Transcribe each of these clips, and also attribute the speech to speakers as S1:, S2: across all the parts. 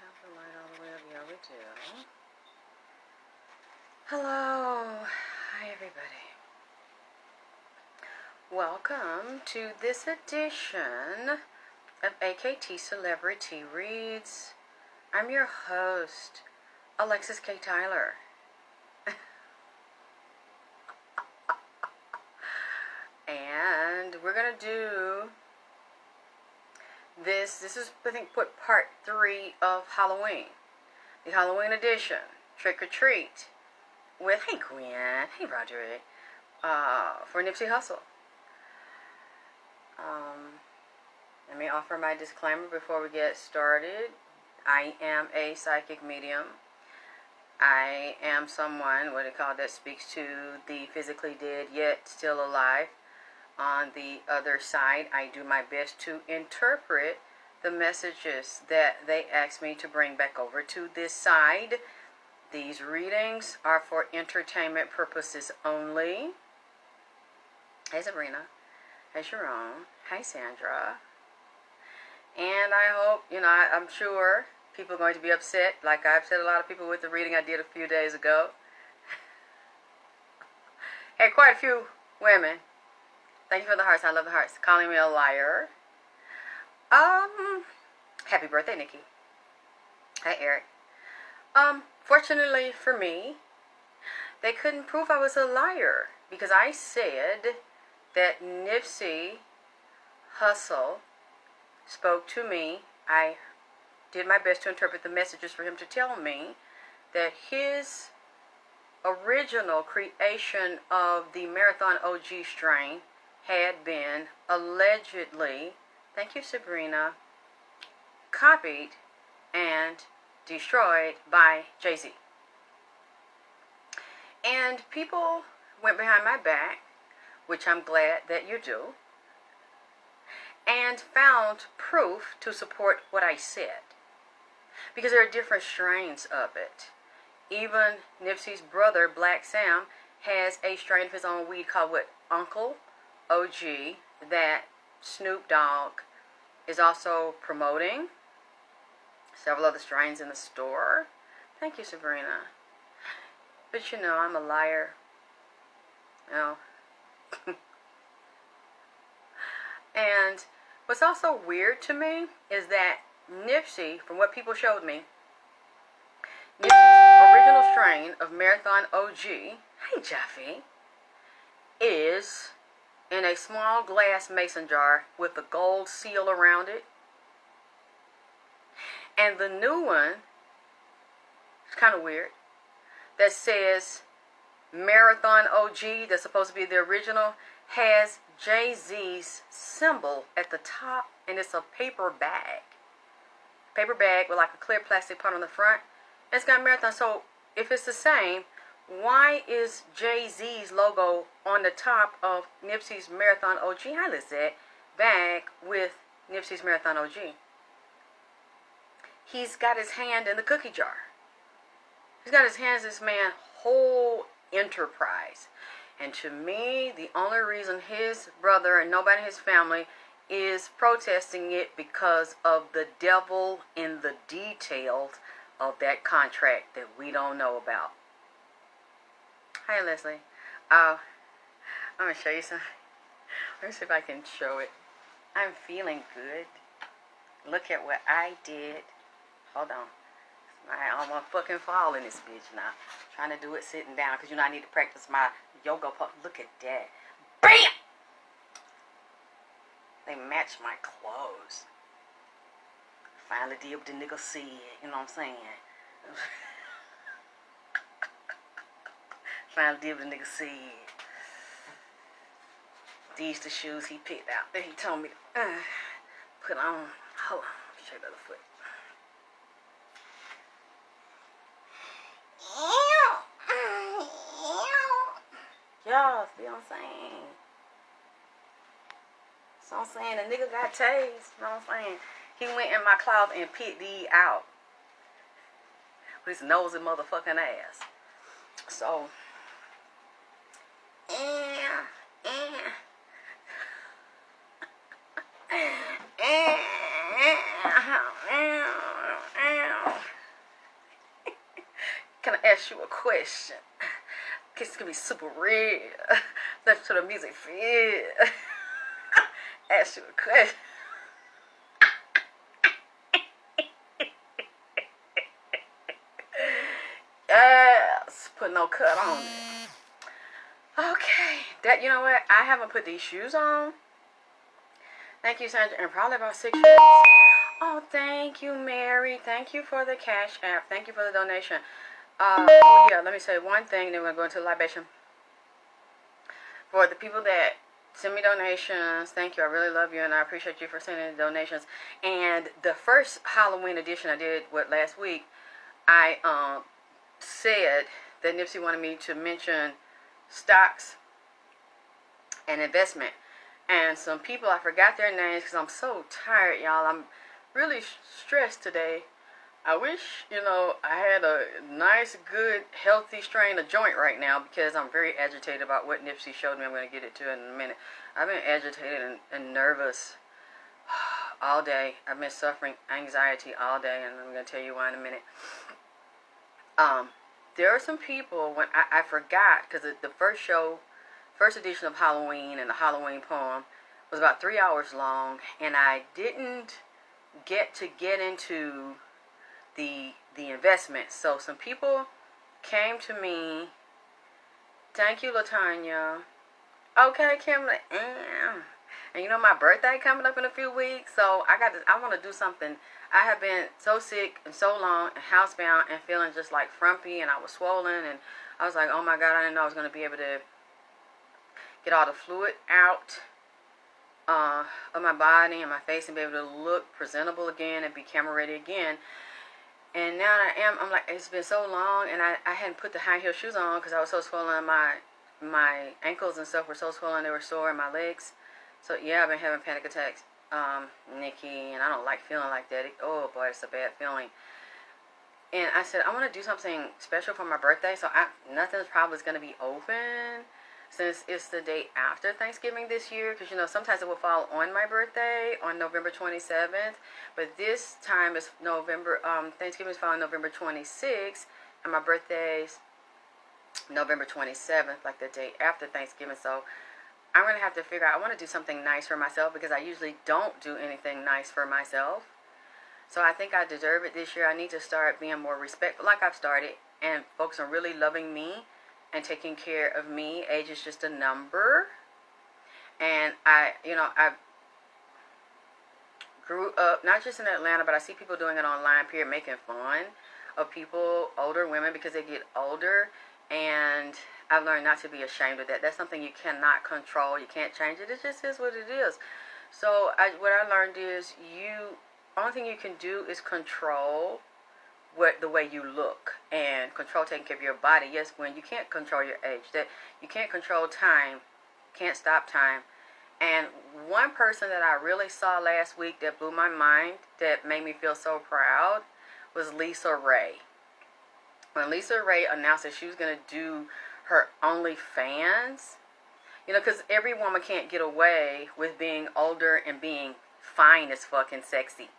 S1: have the light all the way up? Yeah, we do. Hello. Hi, everybody. Welcome to this edition of AKT Celebrity Reads. I'm your host, Alexyss K. Tylor. And we're going to do this is, I think, part 3 of Halloween. The Halloween edition, Trick or Treat, with, hey Gwen, hey Roderick, for Nipsey Hussle. Let me offer my disclaimer before we get started. I am a psychic medium. I am someone, what do you call it, that speaks to the physically dead yet still alive. On the other side, I do my best to interpret the messages that they ask me to bring back over to this side. These readings are for entertainment purposes only. Hey Sabrina. Hey Sharon. Hi Sandra. And I hope, I'm sure people are going to be upset, like I've said a lot of people with the reading I did a few days ago. Had quite a few women. Thank you for the hearts. I love the hearts. Calling me a liar. Happy birthday, Nikki. Hi, Eric. Fortunately for me, they couldn't prove I was a liar because I said that Nipsey Hussle spoke to me. I did my best to interpret the messages for him to tell me that his original creation of the Marathon OG strain had been allegedly, thank you Sabrina, copied and destroyed by Jay-Z. And people went behind my back, which I'm glad that you do, and found proof to support what I said. Because there are different strains of it. Even Nipsey's brother, Black Sam, has a strain of his own weed called what? Uncle OG, that Snoop Dogg is also promoting. Several other strains in the store. Thank you, Sabrina. But I'm a liar. And what's also weird to me is that Nipsey, from what people showed me, Nipsey's original strain of Marathon OG, hey Jeffy, is in a small glass mason jar with a gold seal around it. And the new one, it's kind of weird, that says Marathon OG, that's supposed to be the original, has Jay-Z's symbol at the top, and it's a paper bag. Paper bag with like a clear plastic part on the front. And it's got Marathon. So if it's the same, why is Jay-Z's logo on the top of Nipsey's Marathon OG, hi Lizette, bag with Nipsey's Marathon OG? He's got his hand in the cookie jar. He's got his hands in this man's whole enterprise. And to me, the only reason his brother and nobody in his family is protesting it because of the devil in the details of that contract that we don't know about. Hi, Leslie. I'm going to show you something. Let me see if I can show it. I'm feeling good. Look at what I did. Hold on. I almost fucking fall in this bitch now. Trying to do it sitting down because, I need to practice my yoga pose. Look at that. BAM! They match my clothes. Finally did what the nigga said. You know what I'm saying? Finally did what the nigga said. These the shoes he picked out that he told me to put on. Hold on. Show you the other foot. Y'all see what I'm saying? So I'm saying the nigga got tased. You know what I'm saying? He went in my closet and picked these out with his nosy motherfucking ass. So, Can I ask you a question? It's gonna be super real. Listen to the music feel. Ask you a question. Yes, put no cut on it. Okay, you know what? I haven't put these shoes on. Thank you, Sandra, in probably about 6 years. Oh, thank you, Mary. Thank you for the Cash App. Thank you for the donation. Oh yeah, let me say one thing, then we're going to go into libation. For the people that send me donations, thank you. I really love you, and I appreciate you for sending the donations. And the first Halloween edition I did last week, I said that Nipsey wanted me to mention stocks and investment. And some people, I forgot their names because I'm so tired, y'all. I'm really stressed today. I wish, I had a nice, good, healthy strain of joint right now because I'm very agitated about what Nipsey showed me. I'm going to get it to in a minute. I've been agitated and nervous all day. I've been suffering anxiety all day, and I'm going to tell you why in a minute. There are some people, when I forgot, because the first edition of Halloween and the Halloween poem was about 3 hours long, and I didn't get into the investment. So some people came to me. Thank you, Latanya. Okay, Kimberly. And my birthday coming up in a few weeks, so I want to do something. I have been so sick and so long and housebound and feeling just like frumpy, and I was swollen, and I was like, oh my God, I didn't know I was going to be able to get all the fluid out of my body and my face and be able to look presentable again and be camera ready again. And now I'm like, it's been so long, and I hadn't put the high heel shoes on because I was so swollen. My ankles and stuff were so swollen, they were sore in my legs. So yeah, I've been having panic attacks, Nikki, and I don't like feeling like that. Oh boy, it's a bad feeling. And I said, I want to do something special for my birthday, so nothing's probably going to be open since it's the day after Thanksgiving this year, because sometimes it will fall on my birthday on November 27th, but this time it's Thanksgiving is falling November 26th, and my birthday's November 27th, like the day after Thanksgiving. So I'm going to have to figure out, I want to do something nice for myself because I usually don't do anything nice for myself. So I think I deserve it this year. I need to start being more respectful like I've started and focus on really loving me and taking care of me. Age is just a number. And I grew up, not just in Atlanta, but I see people doing it online, making fun of people, older women, because they get older. And I've learned not to be ashamed of that. That's something you cannot control. You can't change it. It just is what it is. So what I learned is only thing you can do is control the way you look and control taking care of your body. Yes, when you can't control your age, that you can't control time, can't stop time. And one person that I really saw last week that blew my mind, that made me feel so proud, was Lisa Ray. When Lisa Ray announced that she was going to do her OnlyFans, because every woman can't get away with being older and being fine as fucking sexy.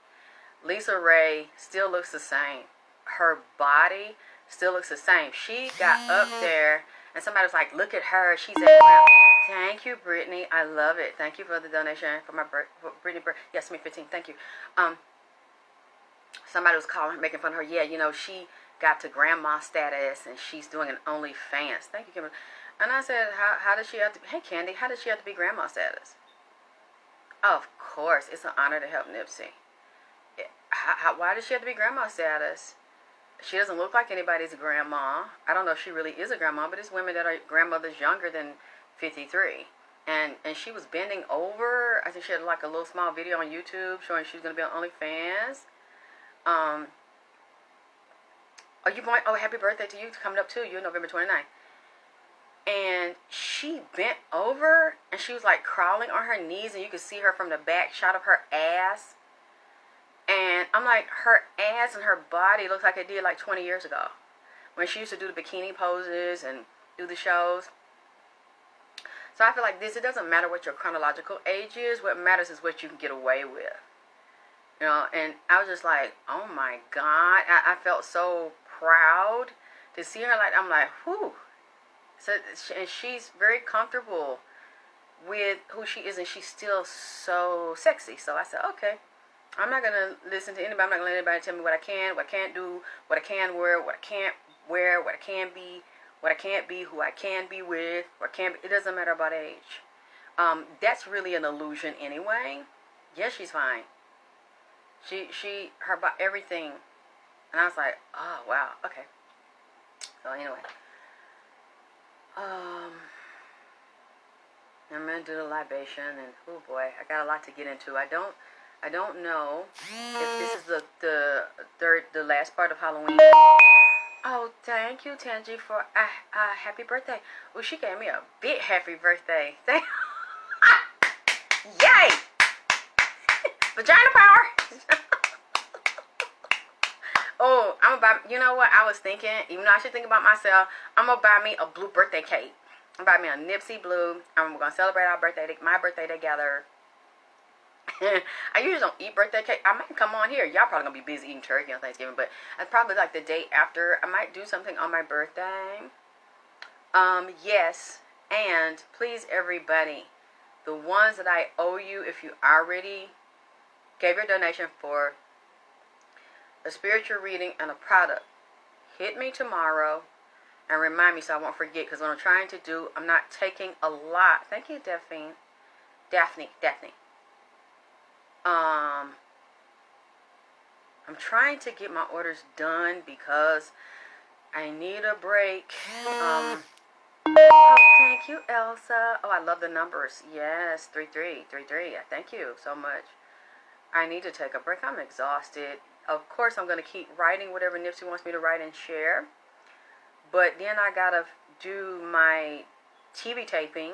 S1: Lisa Ray still looks the same. Her body still looks the same. She got up there, and somebody was like, look at her. She's at Thank you, Brittany. I love it. Thank you for the donation for my Brittany. Yes, me 15. Thank you. Somebody was making fun of her. Yeah, she got to grandma status, and she's doing an OnlyFans. Thank you, Kimberly. And I said, how does she have to be? Hey, Candy, how does she have to be grandma status? Of course, it's an honor to help Nipsey. Why does she have to be grandma status? She doesn't look like anybody's grandma. I don't know if she really is a grandma, but it's women that are grandmothers younger than 53. And she was bending over. I think she had like a little small video on YouTube showing she was going to be on OnlyFans. Are you going? Oh, happy birthday to you. It's coming up too. You're November 29th. And she bent over and she was like crawling on her knees, and you could see her from the back, shot of her ass. And I'm like, her ass and her body looks like it did like 20 years ago when she used to do the bikini poses and do the shows. So I feel like it doesn't matter what your chronological age is. What matters is what you can get away with. And I was just like, oh my God. I felt so proud to see her like, I'm like, whew. So, and she's very comfortable with who she is, and she's still so sexy. So I said, okay, I'm not gonna listen to anybody. I'm not gonna let anybody tell me what I can, what I can't do, what I can wear, what I can't wear, what I can be, what I can't be, who I can be with, what I can't be. It doesn't matter about age. That's really an illusion anyway. Yes, she's fine. Her everything. And I was like, oh wow, okay. So anyway, I'm gonna do the libation, and oh boy, I got a lot to get into. I don't know if this is the last part of Halloween. Oh, thank you, Tangi, for happy birthday. Oh, she gave me a big happy birthday. Yay! Vagina Power. Oh, I'm about. You know what I was thinking? Even though I should think about myself, I'm gonna buy me a blue birthday cake. I'm gonna buy me a Nipsey blue. I'm gonna celebrate my birthday together. I usually don't eat birthday cake. I might come on here. Y'all probably gonna be busy eating turkey on Thanksgiving, but it's probably like the day after. I might do something on my birthday. Yes, and please, everybody, the ones that I owe you, if you already gave your donation for a spiritual reading and a product, hit me tomorrow and remind me so I won't forget, because what I'm trying to do, I'm not taking a lot. Thank you, Daphne. I'm trying to get my orders done because I need a break. Oh, thank you, Elsa. Oh, I love the numbers. Yes, 3333. Thank you so much. I need to take a break. I'm exhausted. Of course, I'm going to keep writing whatever Nipsey wants me to write and share. But then I got to do my TV taping.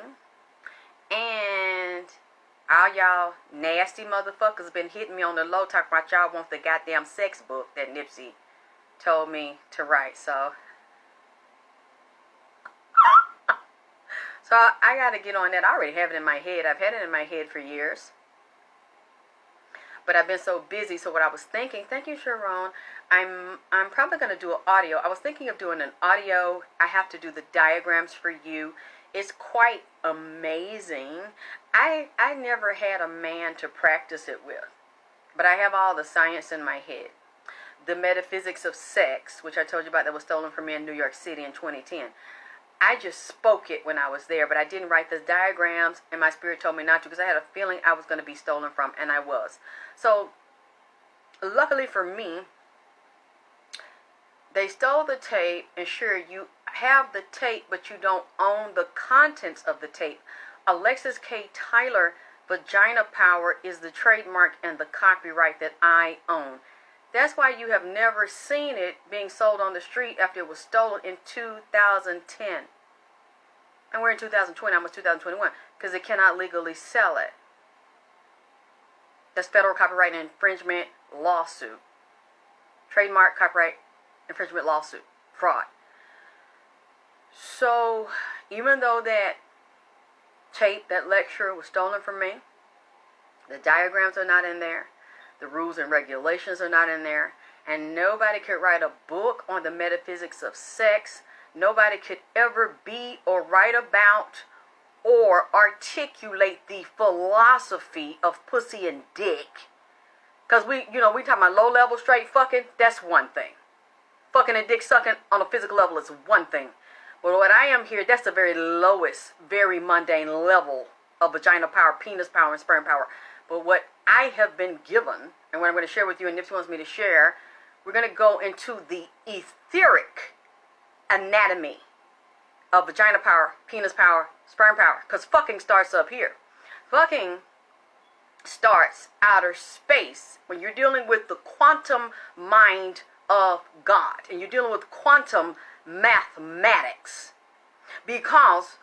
S1: And all y'all nasty motherfuckers been hitting me on the low talk about y'all want the goddamn sex book that Nipsey told me to write. So I got to get on that. I already have it in my head. I've had it in my head for years. But I've been so busy. So what I was thinking, thank you, Sharon, I'm probably going to do an audio. I was thinking of doing an audio. I have to do the diagrams for you. It's quite amazing. I never had a man to practice it with, but I have all the science in my head. The Metaphysics of Sex, which I told you about, that was stolen from me in New York City in 2010. I just spoke it when I was there, but I didn't write the diagrams, and my spirit told me not to, because I had a feeling I was going to be stolen from, and I was. So, luckily for me, they stole the tape, and sure, you have the tape, but you don't own the contents of the tape. Alexyss K. Tylor Vagina Power is the trademark and the copyright that I own. That's why you have never seen it being sold on the street after it was stolen in 2010. And we're in 2020, almost 2021, because they cannot legally sell it. That's federal copyright infringement lawsuit. Trademark copyright infringement lawsuit. Fraud. So, even though that tape, that lecture was stolen from me, the diagrams are not in there, the rules and regulations are not in there, and nobody could write a book on the metaphysics of sex. Nobody could ever be or write about or articulate the philosophy of pussy and dick. Because we talking about low-level straight fucking, that's one thing. Fucking and dick sucking on a physical level is one thing. But what I am here, that's the very lowest, very mundane level of vagina power, penis power, and sperm power. But what I have been given, and what I'm going to share with you, and Nipsey wants me to share, we're going to go into the etheric anatomy of vagina power, penis power, sperm power. Because fucking starts up here. Fucking starts outer space when you're dealing with the quantum mind of God. And you're dealing with quantum mathematics. Because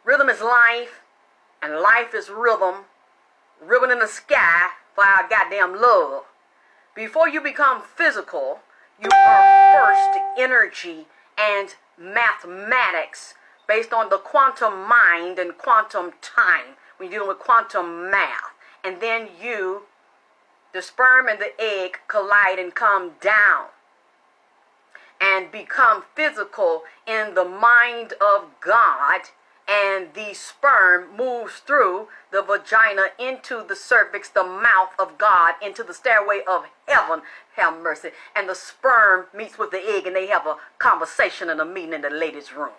S1: rhythm is life, and life is rhythm. Ribbon in the sky for our goddamn love. Before you become physical, you are first energy and mathematics based on the quantum mind and quantum time. When you're dealing with quantum math. And then the sperm and the egg collide and come down. and become physical in the mind of God, and the sperm moves through the vagina into the cervix, the mouth of God, into the stairway of heaven. Have mercy. And the sperm meets with the egg, and they have a conversation and a meeting in the ladies' room.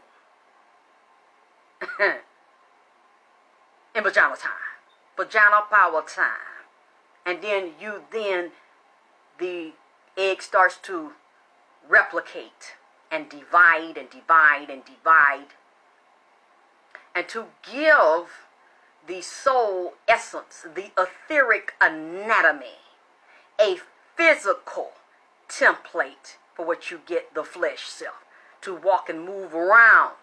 S1: In vagina time. Vagina power time. And then the egg starts to replicate and divide and divide and divide. And to give the soul essence, the etheric anatomy, a physical template for what you get the flesh self, to walk and move around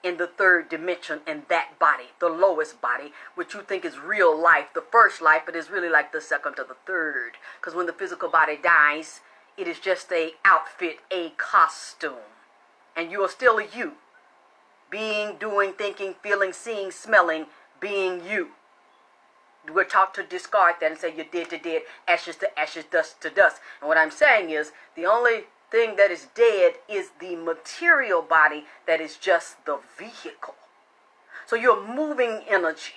S1: in the third dimension in that body, the lowest body, which you think is real life, the first life, but is really like the second to the third. Because when the physical body dies, it is just a outfit, a costume. And you are still you. Being, doing, thinking, feeling, seeing, smelling, being you. We're taught to discard that and say you're dead to dead, ashes to ashes, dust to dust. And what I'm saying is the only thing that is dead is the material body that is just the vehicle. So you're moving energy.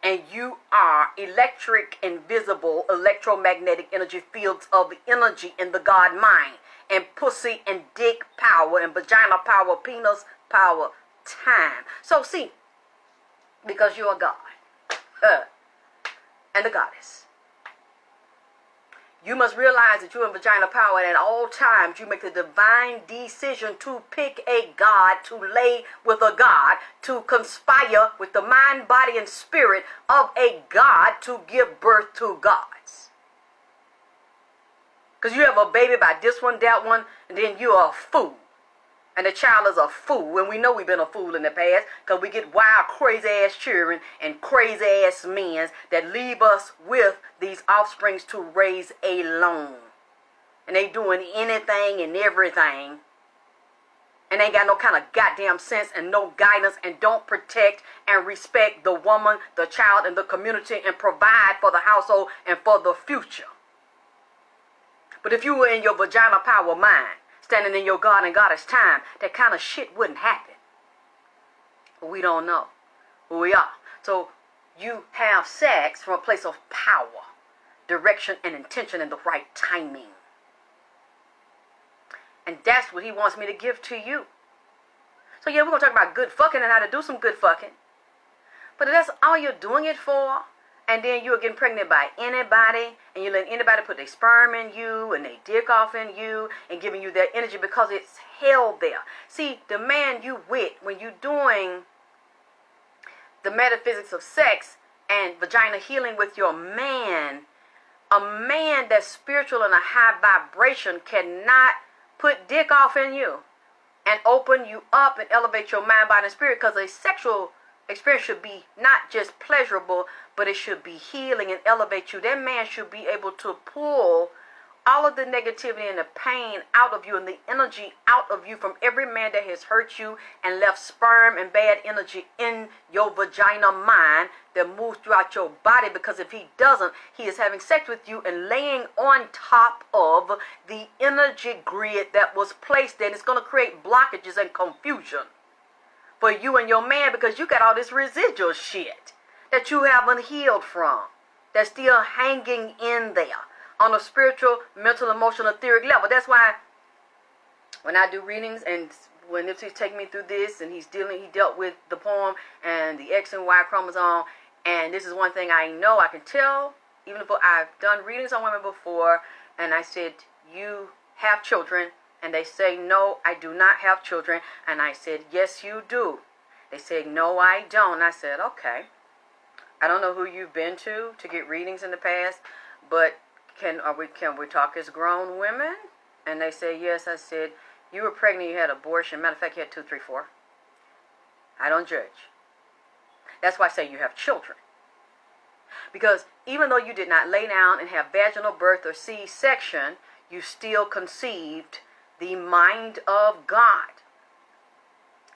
S1: And you are electric, invisible, electromagnetic energy fields of energy in the God mind. And pussy and dick power and vagina power, penis power, time. So see, because you're a God and the goddess, you must realize that you're in vagina power, and at all times you make the divine decision to pick a God, to lay with a God, to conspire with the mind, body, and spirit of a God to give birth to gods. Because you have a baby by this one, that one, and then you're a fool. And the child is a fool. And we know we've been a fool in the past, because we get wild, crazy-ass children and crazy-ass men that leave us with these offsprings to raise alone. And they doing anything and everything. And they ain't got no kind of goddamn sense and no guidance, and don't protect and respect the woman, the child, and the community, and provide for the household and for the future. But if you were in your vagina power mind, standing in your God and goddess time, that kind of shit wouldn't happen. But we don't know who we are. So you have sex from a place of power, direction, and intention, and the right timing. And that's what he wants me to give to you. So yeah, we're going to talk about good fucking and how to do some good fucking. But if that's all you're doing it for, and then you're getting pregnant by anybody, and you let anybody put their sperm in you and they dick off in you and giving you their energy because it's held there. See, the man you with, when you're doing the metaphysics of sex and vagina healing with your man, a man that's spiritual and a high vibration cannot put dick off in you and open you up and elevate your mind, body, and spirit, because a sexual experience should be not just pleasurable, but it should be healing and elevate you. That man should be able to pull all of the negativity and the pain out of you and the energy out of you from every man that has hurt you and left sperm and bad energy in your vagina mind that moves throughout your body. Because if he doesn't, he is having sex with you and laying on top of the energy grid that was placed there. And it's going to create blockages and confusion for you and your man, because you got all this residual shit that you haven't healed from, that's still hanging in there on a spiritual, mental, emotional, etheric level. That's why when I do readings, and when Nipsey's taking me through this, and he dealt with the poem and the X and Y chromosome, and this is one thing I know, I can tell, even if I've done readings on women before, and I said, you have children? And they say, no, I do not have children. And I said, yes, you do. They said, no, I don't. And I said, okay. I don't know who you've been to get readings in the past, but can we talk as grown women? And they say, yes. I said, you were pregnant, you had abortion. Matter of fact, you had 2, 3, 4. I don't judge. That's why I say you have children. Because even though you did not lay down and have vaginal birth or C-section, you still conceived the mind of God.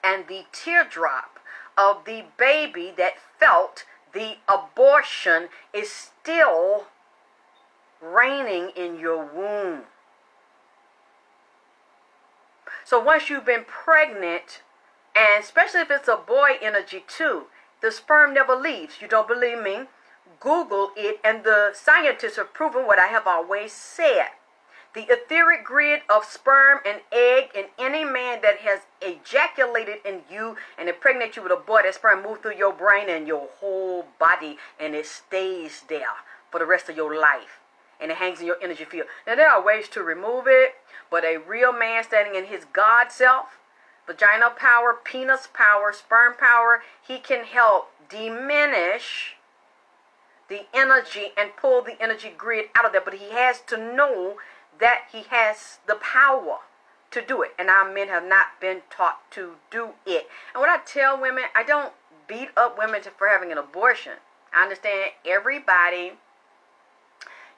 S1: And the teardrop of the baby that felt the abortion is still reigning in your womb. So once you've been pregnant, and especially if it's a boy energy too, the sperm never leaves. You don't believe me? Google it, and the scientists have proven what I have always said. The etheric grid of sperm and egg in any man that has ejaculated in you and impregnated you with a boy, that sperm moves through your brain and your whole body, and it stays there for the rest of your life. And it hangs in your energy field. Now, there are ways to remove it, but a real man standing in his God self, vagina power, penis power, sperm power, he can help diminish the energy and pull the energy grid out of there. But he has to know that he has the power to do it. And our men have not been taught to do it. And what I tell women, I don't beat up women for having an abortion. I understand everybody,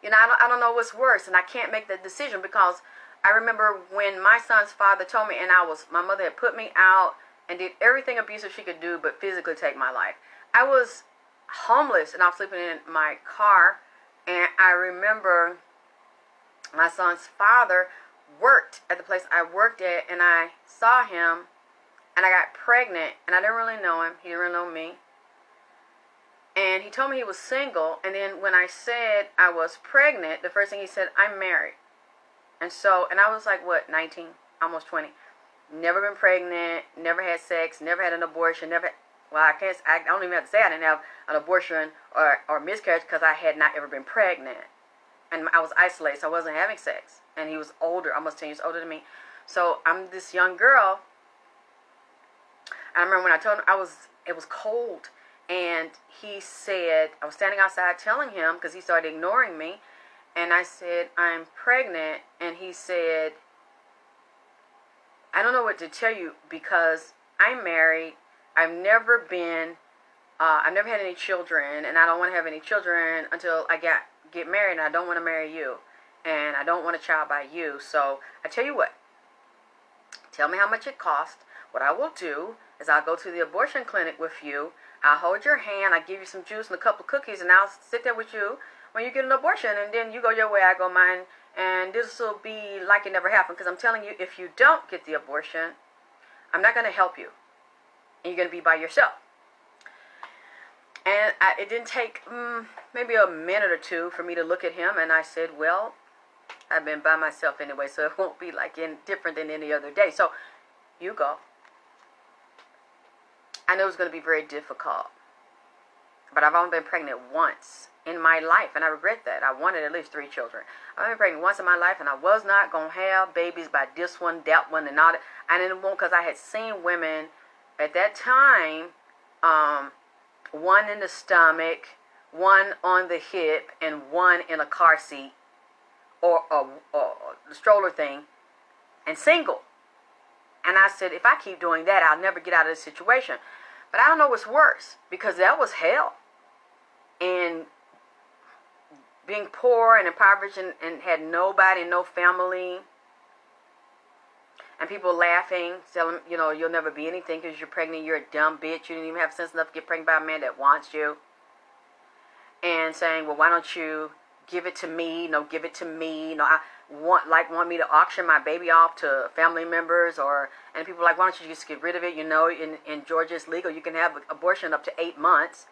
S1: you know, I don't know what's worse. And I can't make that decision, because I remember when my son's father told me, and my mother had put me out and did everything abusive she could do but physically take my life. I was homeless, and I was sleeping in my car, and I remember my son's father worked at the place I worked at, and I saw him, and I got pregnant, and I didn't really know him. He didn't really know me. And he told me he was single, and then when I said I was pregnant, the first thing he said, I'm married. And I was like, what, 19, almost 20. Never been pregnant, never had sex, never had an abortion, I don't even have to say I didn't have an abortion or miscarriage, because I had not ever been pregnant. And I was isolated, so I wasn't having sex. And he was older, almost 10 years older than me. So I'm this young girl. I remember when I told him it was cold. And he said, I was standing outside telling him, because he started ignoring me. And I said, I'm pregnant. And he said, I don't know what to tell you, because I'm married. I've never had any children, and I don't want to have any children until I get married, and I don't want to marry you, and I don't want a child by you. So I tell you what, tell me how much it costs. What I will do is I'll go to the abortion clinic with you. I'll hold your hand. I'll give you some juice and a couple of cookies, and I'll sit there with you when you get an abortion, and then you go your way, I go mine, and this will be like it never happened, because I'm telling you, if you don't get the abortion, I'm not going to help you. And you're going to be by yourself. And it didn't take maybe a minute or two for me to look at him. And I said, well, I've been by myself anyway, so it won't be like different than any other day. So you go. I know it was going to be very difficult. But I've only been pregnant once in my life. And I regret that. I wanted at least 3 children. I've been pregnant once in my life. And I was not going to have babies by this one, that one, and all that. I didn't want, because I had seen women at that time, one in the stomach, one on the hip, and one in a car seat or the stroller thing, and single. And I said, if I keep doing that, I'll never get out of this situation. But I don't know what's worse, because that was hell. And being poor and impoverished and had nobody, no family. And people laughing, telling, you'll never be anything because you're pregnant, you're a dumb bitch, you didn't even have sense enough to get pregnant by a man that wants you. And saying, well, why don't you give it to me? Give it to me. I want me to auction my baby off to family members, and people are like, why don't you just get rid of it? In Georgia it's legal, you can have abortion up to 8 months.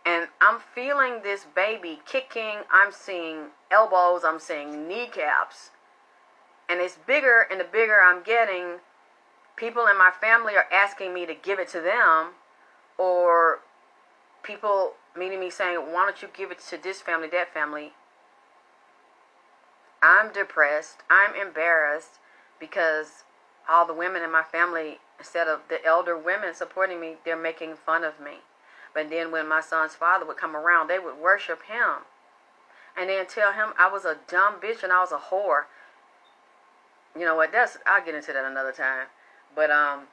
S1: And I'm feeling this baby kicking, I'm seeing elbows, I'm seeing kneecaps. And it's bigger, and the bigger I'm getting, people in my family are asking me to give it to them, or people meeting me saying, why don't you give it to this family, that family? I'm depressed. I'm embarrassed, because all the women in my family, instead of the elder women supporting me, they're making fun of me. But then when my son's father would come around, they would worship him. And then tell him I was a dumb bitch and I was a whore. You know what, I'll get into that another time. But I'm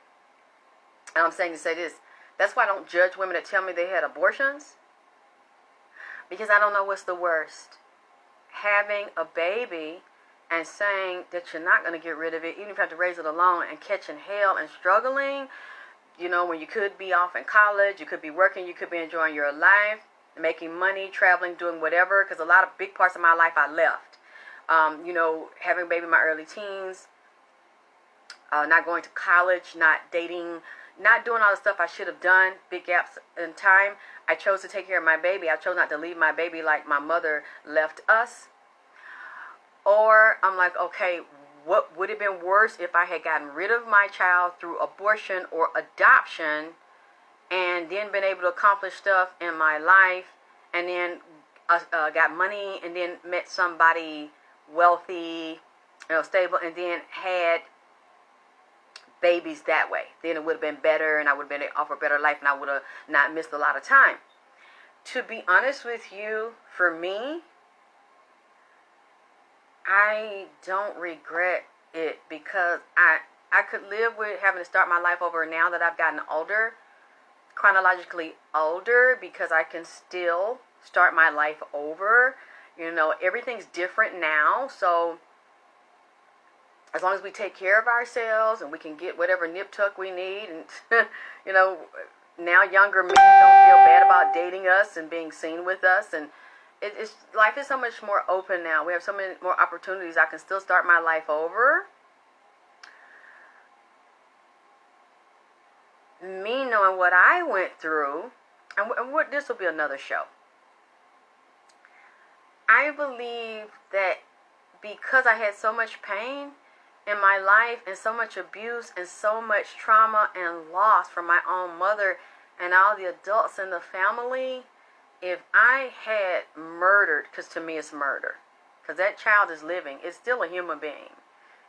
S1: saying to say this. That's why I don't judge women that tell me they had abortions. Because I don't know what's the worst. Having a baby and saying that you're not going to get rid of it, even if you have to raise it alone, and catching hell and struggling, when you could be off in college, you could be working, you could be enjoying your life, making money, traveling, doing whatever, because a lot of big parts of my life I left. Having a baby in my early teens, not going to college, not dating, not doing all the stuff I should have done, big gaps in time. I chose to take care of my baby. I chose not to leave my baby like my mother left us. Or I'm like, okay, what would have been worse if I had gotten rid of my child through abortion or adoption and then been able to accomplish stuff in my life and then got money and then met somebody wealthy, stable, and then had babies that way. Then it would have been better and I would have been offered a better life and I would have not missed a lot of time. To be honest with you, for me, I don't regret it because I could live with having to start my life over now that I've gotten older, chronologically older, because I can still start my life over. Everything's different now, so as long as we take care of ourselves and we can get whatever nip tuck we need, and now younger men don't feel bad about dating us and being seen with us, and life is so much more open now. We have so many more opportunities. I can still start my life over. Me knowing what I went through, and what this will be another show. I believe that because I had so much pain in my life and so much abuse and so much trauma and loss from my own mother and all the adults in the family, if I had murdered, because to me it's murder, because that child is living, it's still a human being.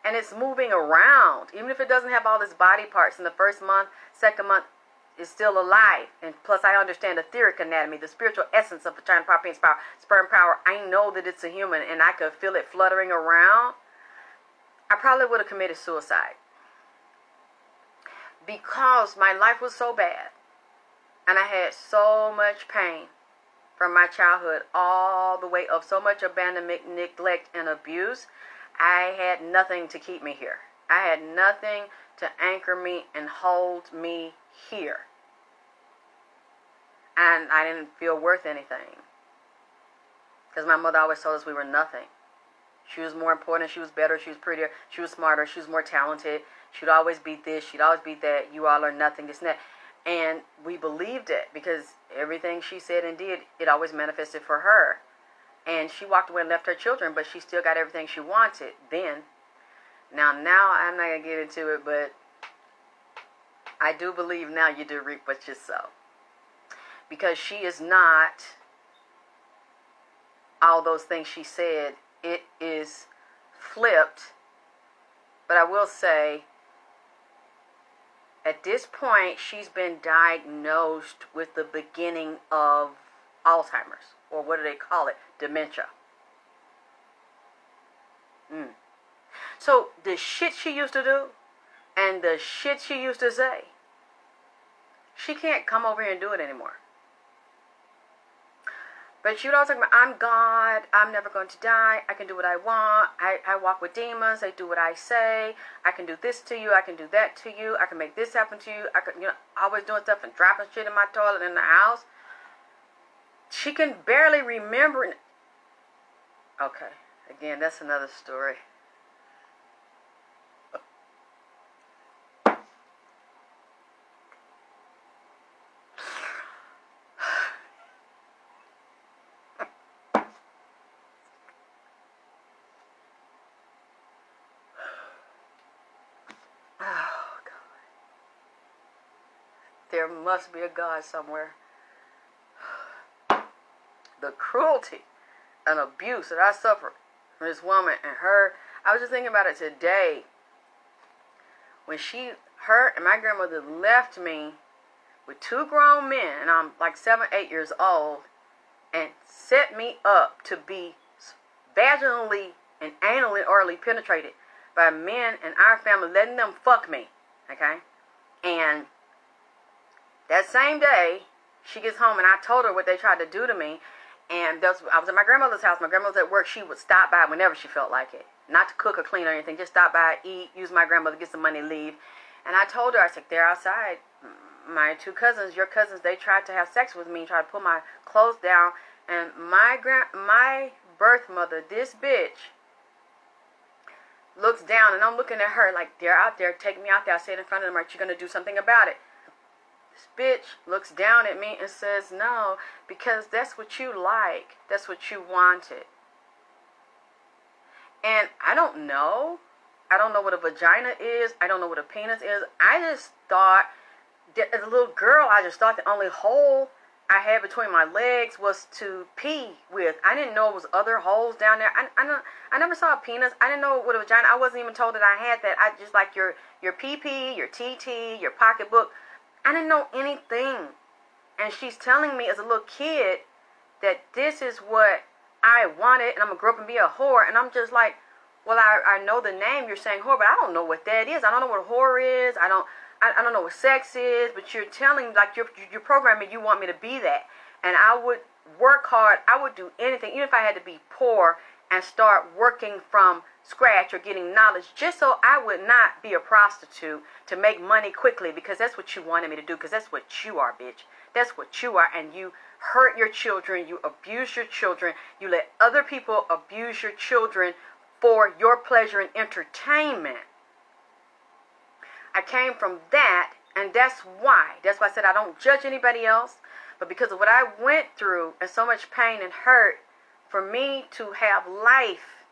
S1: And it's moving around. Even if it doesn't have all its body parts in the first month, second month, it's still alive. And plus I understand etheric anatomy, the spiritual essence of vagina power, penis power, sperm power. I know that it's a human and I could feel it fluttering around. I probably would have committed suicide. Because my life was so bad. And I had so much pain from my childhood all the way up. So much abandonment, neglect, and abuse. I had nothing to keep me here. I had nothing to anchor me and hold me here. And I didn't feel worth anything. Because my mother always told us we were nothing. She was more important, she was better, she was prettier, she was smarter, she was more talented. She'd always beat this, she'd always beat that. You all are nothing, this and that. And we believed it because everything she said and did, it always manifested for her. And she walked away and left her children, but she still got everything she wanted then. Now I'm not going to get into it, but I do believe now you do reap what you sow. Because she is not all those things she said. It is flipped. But I will say, at this point, she's been diagnosed with the beginning of Alzheimer's. Or what do they call it? Dementia. So the shit she used to do and the shit she used to say, she can't come over here and do it anymore. But she would always talk about, I'm God, I'm never going to die, I can do what I want, I walk with demons, they do what I say, I can do this to you, I can do that to you, I can make this happen to you, I can, always doing stuff and dropping shit in my toilet in the house. She can barely remember. Okay, again, that's another story. There must be a God somewhere. The cruelty and abuse that I suffered from this woman and her. I was just thinking about it today. When her and my grandmother left me with two grown men, and I'm like 7, 8 years old, and set me up to be vaginally and anally orally penetrated by men in our family, letting them fuck me. Okay? And that same day, she gets home and I told her what they tried to do to me. And I was at my grandmother's house. My grandmother was at work. She would stop by whenever she felt like it. Not to cook or clean or anything. Just stop by, eat, use my grandmother, get some money, leave. And I told her, I said, they're outside. My two cousins, your cousins, they tried to have sex with me, tried to pull my clothes down. And my birth mother, this bitch, looks down, and I'm looking at her like, they're out there, take me out there. I said in front of them, aren't you going to do something about it? This bitch looks down at me and says, no, because that's what you like. That's what you wanted. And I don't know. I don't know what a vagina is. I don't know what a penis is. I just thought, that as a little girl, I just thought the only hole I had between my legs was to pee with. I didn't know it was other holes down there. I never saw a penis. I didn't know what a vagina. I wasn't even told that I had that. I just like your PP, your TT, your pocketbook. I didn't know anything. And she's telling me as a little kid that this is what I wanted, and I'm going to grow up and be a whore. And I'm just like, well, I know the name you're saying whore, but I don't know what that is. I don't know what a whore is. I don't know what sex is, but you're telling, like, you're programming, you want me to be that. And I would work hard. I would do anything, even if I had to be poor and start working from scratch or getting knowledge, just so I would not be a prostitute to make money quickly, because that's what you wanted me to do, because that's what you are, bitch. That's what you are, and you hurt your children, you abuse your children, you let other people abuse your children for your pleasure and entertainment. I came from that, and that's why I said I don't judge anybody else, but because of what I went through and so much pain and hurt, for me to have life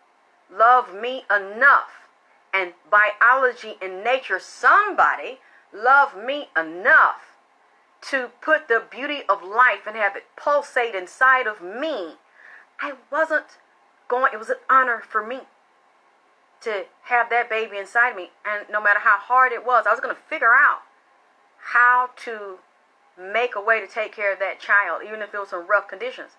S1: love me enough, and biology and nature, somebody love me enough to put the beauty of life and have it pulsate inside of me, I wasn't going, it was an honor for me to have that baby inside me. And no matter how hard it was, I was going to figure out how to make a way to take care of that child, even if it was in rough conditions.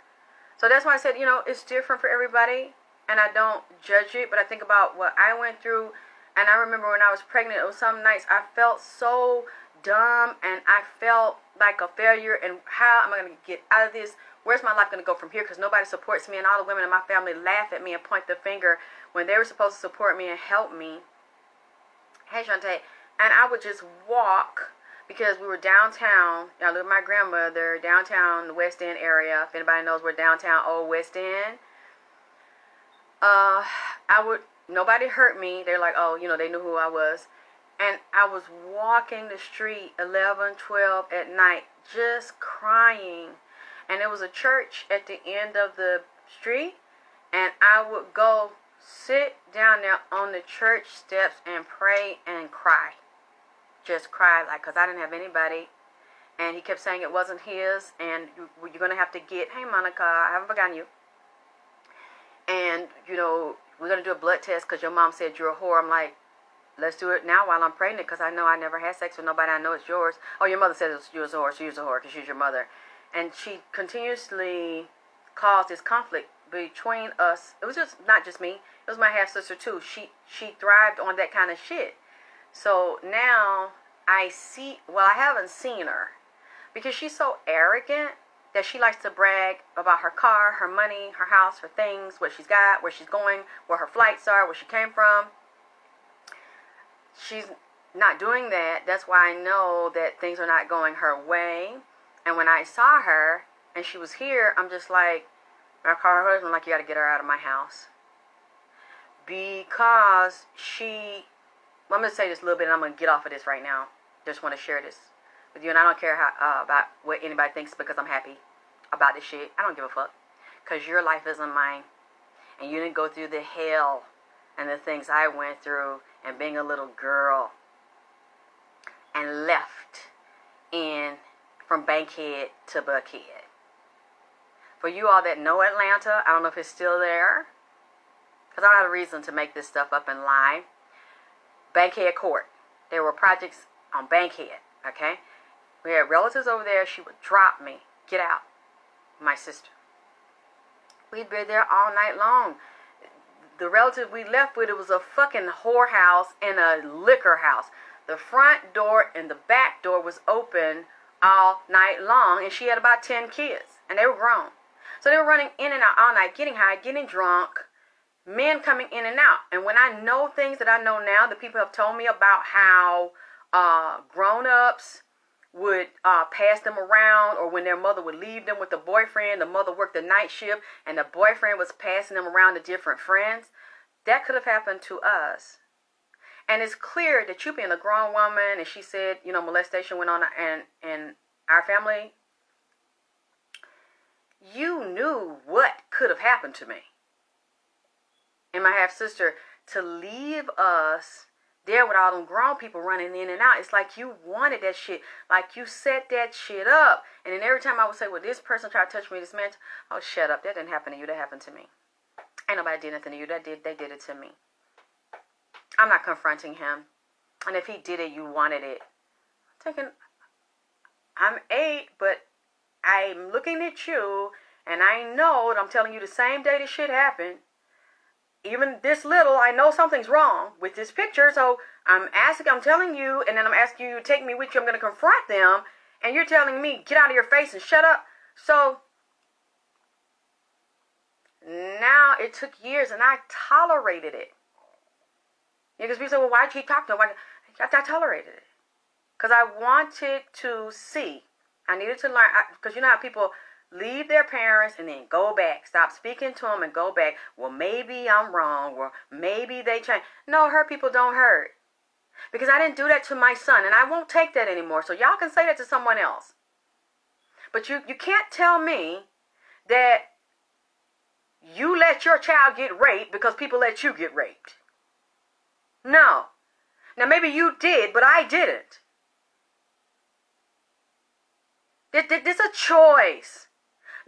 S1: So that's why I said, it's different for everybody, and I don't judge it, but I think about what I went through. And I remember when I was pregnant, it was some nights I felt so dumb, and I felt like a failure, and how am I going to get out of this? Where's my life going to go from here? Because nobody supports me, and all the women in my family laugh at me and point the finger when they were supposed to support me and help me. Hey, Shantae. And I would just walk, because we were downtown. I lived with my grandmother downtown, the West End area. If anybody knows where downtown Old West End. Nobody hurt me. They're like, oh, they knew who I was. And I was walking the street 11, 12 at night, just crying. And there was a church at the end of the street, and I would go sit down there on the church steps and pray and cry. Just cry, because I didn't have anybody. And he kept saying it wasn't his, and you're going to have to get, hey, Monica, I haven't forgotten you. And, we're going to do a blood test because your mom said you're a whore. I'm like, let's do it now while I'm pregnant, because I know I never had sex with nobody. I know it's yours. Oh, your mother said you was a whore. She was a whore because she's your mother. And she continuously caused this conflict between us. It was not just me. It was my half-sister, too. She thrived on that kind of shit. So now I haven't seen her, because she's so arrogant that she likes to brag about her car, her money, her house, her things, what she's got, where she's going, where her flights are, where she came from. She's not doing that. That's why I know that things are not going her way. And when I saw her and she was here, I'm just like, I call her husband, like, you got to get her out of my house. Because I'm going to say this a little bit, and I'm going to get off of this right now. Just want to share this with you, and I don't care about what anybody thinks, because I'm happy about this shit. I don't give a fuck, because your life isn't mine, and you didn't go through the hell and the things I went through, and being a little girl, and left from Bankhead to Buckhead. For you all that know Atlanta, I don't know if it's still there, because I don't have a reason to make this stuff up and lie. Bankhead Court. There were projects on Bankhead, okay? We had relatives over there. She would drop me. Get out. My sister. We'd be there all night long. The relative we left with, it was a fucking whorehouse and a liquor house. The front door and the back door was open all night long, and she had about 10 kids, and they were grown. So they were running in and out all night, getting high, getting drunk, men coming in and out. And when I know things that I know now, the people have told me about how grown-ups would pass them around, or when their mother would leave them with the boyfriend, the mother worked the night shift, and the boyfriend was passing them around to different friends. that could have happened to us. And it's clear that you being a grown woman, and she said, you know, molestation went on in our family. You knew what could have happened to me and my half-sister. To leave us there with all them grown people running in and out, it's like you wanted that shit. Like you set that shit up. And then every time I would say, well, this person tried to touch me, this man, oh, shut up. That didn't happen to you. That happened to me. Ain't nobody did nothing to you. They did it to me. I'm not confronting him. And if he did it, you wanted it. I'm 8, but I'm looking at you, and I know that I'm telling you the same day this shit happened. Even this little, I know something's wrong with this picture, so I'm telling you, and then I'm asking you to take me with you. I'm going to confront them, and you're telling me, get out of your face and shut up. So now it took years, and I tolerated it. Because people say, well, why'd you keep talking to him? I tolerated it. Because I wanted to see. I needed to learn. Because you know how people leave their parents and then go back. Stop speaking to them and go back. Well, maybe I'm wrong. Or maybe they change. No, hurt people don't hurt. Because I didn't do that to my son. And I won't take that anymore. So y'all can say that to someone else. But you can't tell me that you let your child get raped because people let you get raped. No. Now, maybe you did, but I didn't. This is a choice.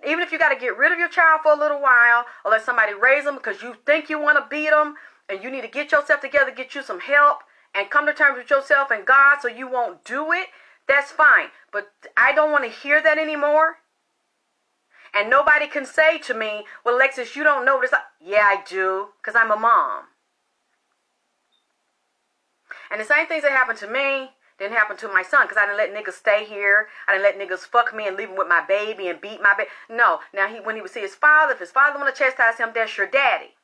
S1: Even if you got to get rid of your child for a little while, or let somebody raise them because you think you want to beat them, and you need to get yourself together, get you some help, and come to terms with yourself and God so you won't do it, that's fine. But I don't want to hear that anymore. And nobody can say to me, well, Alexyss, you don't know this. Yeah, I do, because I'm a mom. And the same things that happened to me didn't happen to my son, because I didn't let niggas stay here. I didn't let niggas fuck me and leave him with my baby and beat my baby. No. Now, when he would see his father, if his father want to chastise him, that's your daddy.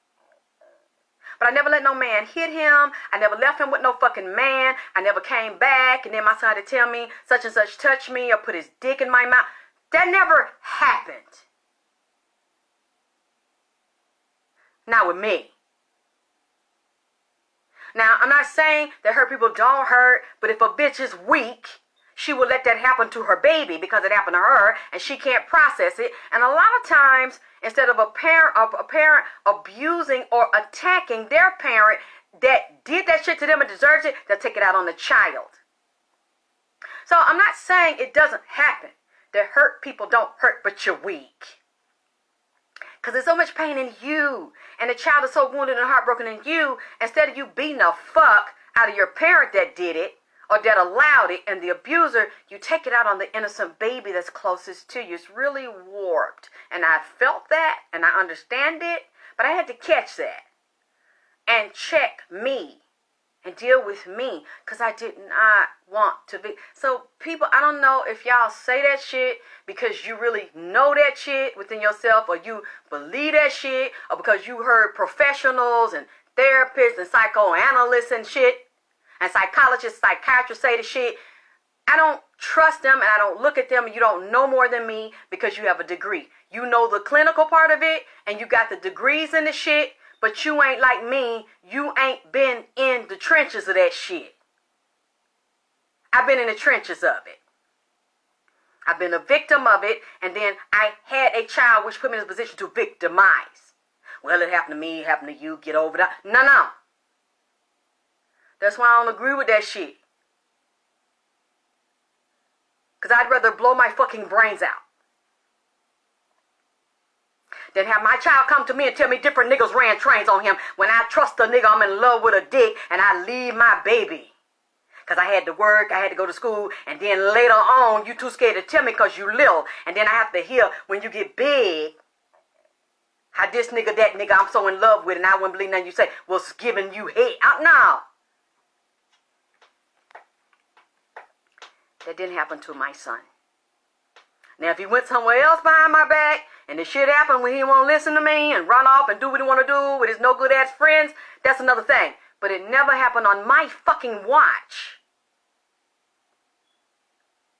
S1: But I never let no man hit him. I never left him with no fucking man. I never came back, and then my son had to tell me such and such touched me or put his dick in my mouth. That never happened. Not with me. Now, I'm not saying that hurt people don't hurt, but if a bitch is weak, she will let that happen to her baby because it happened to her and she can't process it. And a lot of times, instead of a parent abusing or attacking their parent that did that shit to them and deserves it, they'll take it out on the child. So I'm not saying it doesn't happen. That hurt people don't hurt, but you're weak. Because there's so much pain in you. And the child is so wounded and heartbroken in you. Instead of you beating the fuck out of your parent that did it, or that allowed it, and the abuser, you take it out on the innocent baby that's closest to you. It's really warped. And I felt that, and I understand it. But I had to catch that. And check me. And deal with me. Because I did not want to be. So people, I don't know if y'all say that shit because you really know that shit within yourself, or you believe that shit, or because you heard professionals and therapists and psychoanalysts and shit, and psychologists, psychiatrists say the shit. I don't trust them, and I don't look at them, and you don't know more than me because you have a degree. You know the clinical part of it, and you got the degrees in the shit. But you ain't like me. You ain't been in the trenches of that shit. I've been in the trenches of it. I've been a victim of it. And then I had a child which put me in a position to victimize. Well, it happened to me. It happened to you. Get over that. No. That's why I don't agree with that shit. Because I'd rather blow my fucking brains out than have my child come to me and tell me different niggas ran trains on him when I trust a nigga I'm in love with a dick and I leave my baby. Because I had to work, I had to go to school, and then later on you too scared to tell me because you little. And then I have to hear when you get big how this nigga, that nigga I'm so in love with, and I wouldn't believe nothing you say was giving you hate. No. That didn't happen to my son. Now if he went somewhere else behind my back, and the shit happened when he won't listen to me and run off and do what he want to do with his no good ass friends, that's another thing. But it never happened on my fucking watch.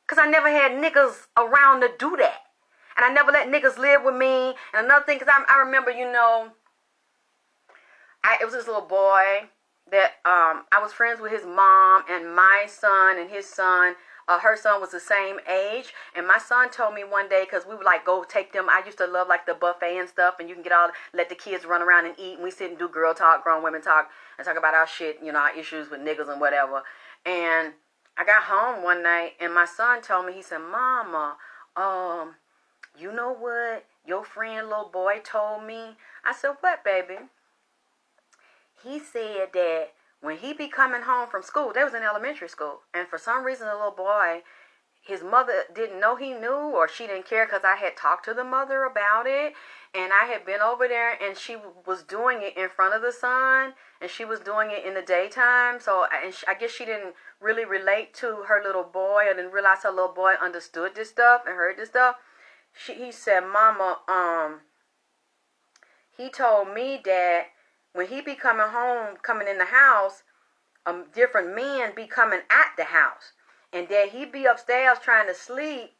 S1: Because I never had niggas around to do that. And I never let niggas live with me. And another thing, because I remember, it was this little boy that I was friends with his mom and my son and his son. Her son was the same age, and my son told me one day, because we would like go take them. I used to love like the buffet and stuff, and you can let the kids run around and eat, and we sit and do girl talk, grown women talk, and talk about our shit, our issues with niggas and whatever. And I got home one night, and my son told me, he said, "Mama, you know what your friend little boy told me?" I said, "What, baby?" He said that when he be coming home from school, they was in elementary school, and for some reason the little boy, his mother didn't know he knew, or she didn't care, because I had talked to the mother about it, and I had been over there, and she was doing it in front of the son, and she was doing it in the daytime, so I guess she didn't really relate to her little boy, or didn't realize her little boy understood this stuff and heard this stuff. He said, "Mama, he told me that when he be coming in the house, different men be coming at the house, and that he be upstairs trying to sleep,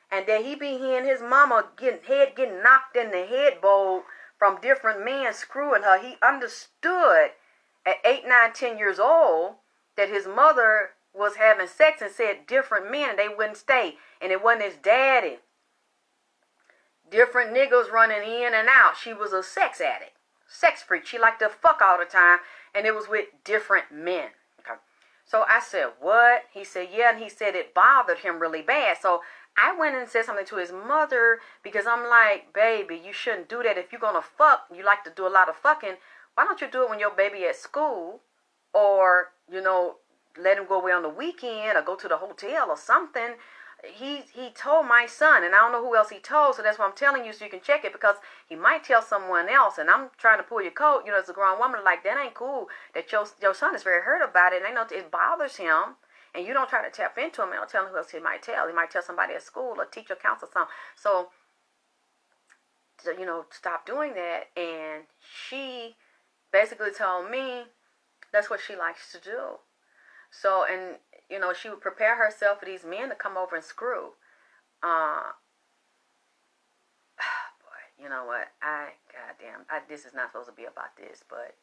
S1: and that he be hearing his mama getting knocked in the headboard from different men screwing her." He understood at 8, 9, 10 years old that his mother was having sex, and said different men, and they wouldn't stay, and it wasn't his daddy. Different niggas running in and out. She was a sex addict, sex freak. She liked to fuck all the time, and it was with different men. Okay. So I said, "What?" He said, "Yeah," and he said it bothered him really bad. So I went and said something to his mother, because I'm like, "Baby, you shouldn't do that. If you're gonna fuck, you like to do a lot of fucking, why don't you do it when your baby at school, or let him go away on the weekend, or go to the hotel or something." He told my son, and I don't know who else he told, so that's why I'm telling you, so you can check it, because he might tell someone else, and I'm trying to pull your coat, as a grown woman, like, that ain't cool, that your son is very hurt about it, and I know it bothers him, and you don't try to tap into him, and don't tell him who else he might tell. He might tell somebody at school, or teacher, counselor, something. So stop doing that. And she basically told me that's what she likes to do. So, and she would prepare herself for these men to come over and screw. Boy, you know what? This is not supposed to be about this, but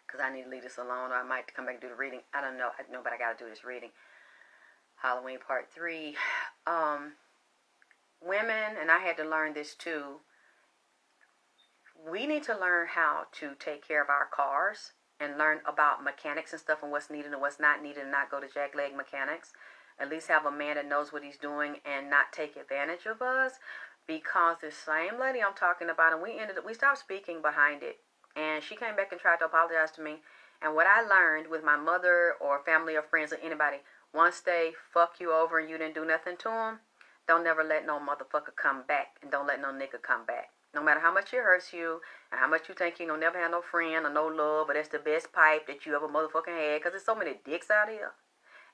S1: because I need to leave this alone, or I might come back and do the reading. I don't know. But I got to do this reading. Halloween Part 3. Women, and I had to learn this too, we need to learn how to take care of our cars, and learn about mechanics and stuff, and what's needed and what's not needed, and not go to jackleg mechanics. At least have a man that knows what he's doing, and not take advantage of us, because this same lady I'm talking about, and we stopped speaking behind it, and she came back and tried to apologize to me. And what I learned with my mother or family or friends or anybody, once they fuck you over and you didn't do nothing to them, don't never let no motherfucker come back, and don't let no nigga come back. No matter how much it hurts you, and how much you think you don't never have no friend or no love, but that's the best pipe that you ever motherfucking had, because there's so many dicks out here,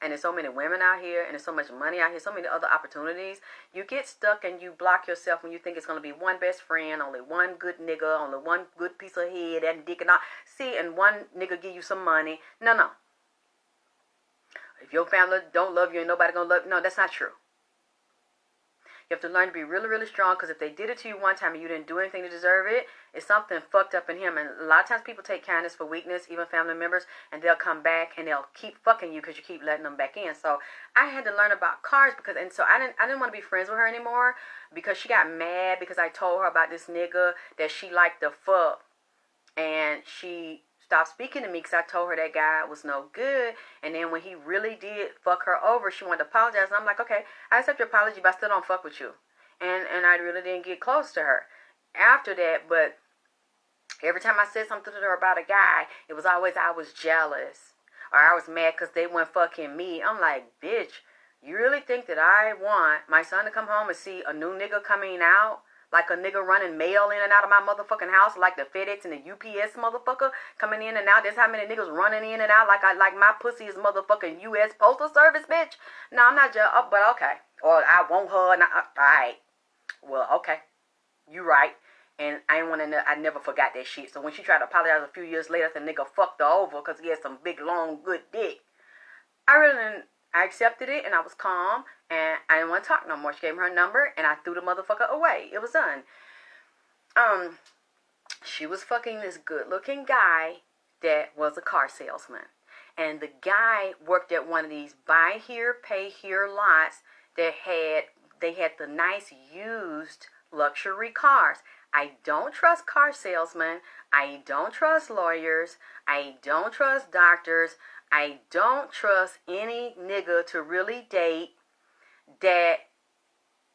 S1: and there's so many women out here, and there's so much money out here, so many other opportunities. You get stuck and you block yourself when you think it's going to be one best friend, only one good nigga, only one good piece of head, and dick and all. See, and one nigga give you some money. No. If your family don't love you, ain't nobody going to love you. No, that's not true. You have to learn to be really, really strong, because if they did it to you one time and you didn't do anything to deserve it, it's something fucked up in him. And a lot of times people take kindness for weakness, even family members, and they'll come back and they'll keep fucking you because you keep letting them back in. So I had to learn about cars, so I didn't want to be friends with her anymore, because she got mad because I told her about this nigga that she liked to fuck, and she stopped speaking to me because I told her that guy was no good. And then when he really did fuck her over, she wanted to apologize, and I'm like, okay, I accept your apology, but I still don't fuck with you. And I really didn't get close to her after that. But every time I said something to her about a guy, it was always I was jealous, or I was mad because they weren't fucking me. I'm like, bitch, you really think that I want my son to come home and see a new nigga coming out? Like a nigga running mail in and out of my motherfucking house, like the FedEx and the UPS motherfucker coming in and out. There's how many niggas running in and out like my pussy is motherfucking U.S. Postal Service, bitch. No, I'm not just, but okay. Or I want her, and alright. Well, okay. You right. And I never forgot that shit. So when she tried to apologize a few years later, the nigga fucked her over because he had some big, long, good dick. I accepted it, and I was calm, and I didn't want to talk no more. She gave me her number, and I threw the motherfucker away. It was done. she was fucking this good-looking guy that was a car salesman. And the guy worked at one of these buy here, pay here lots that they had the nice used luxury cars. I don't trust car salesmen. I don't trust lawyers. I don't trust doctors. I don't trust any nigga to really date that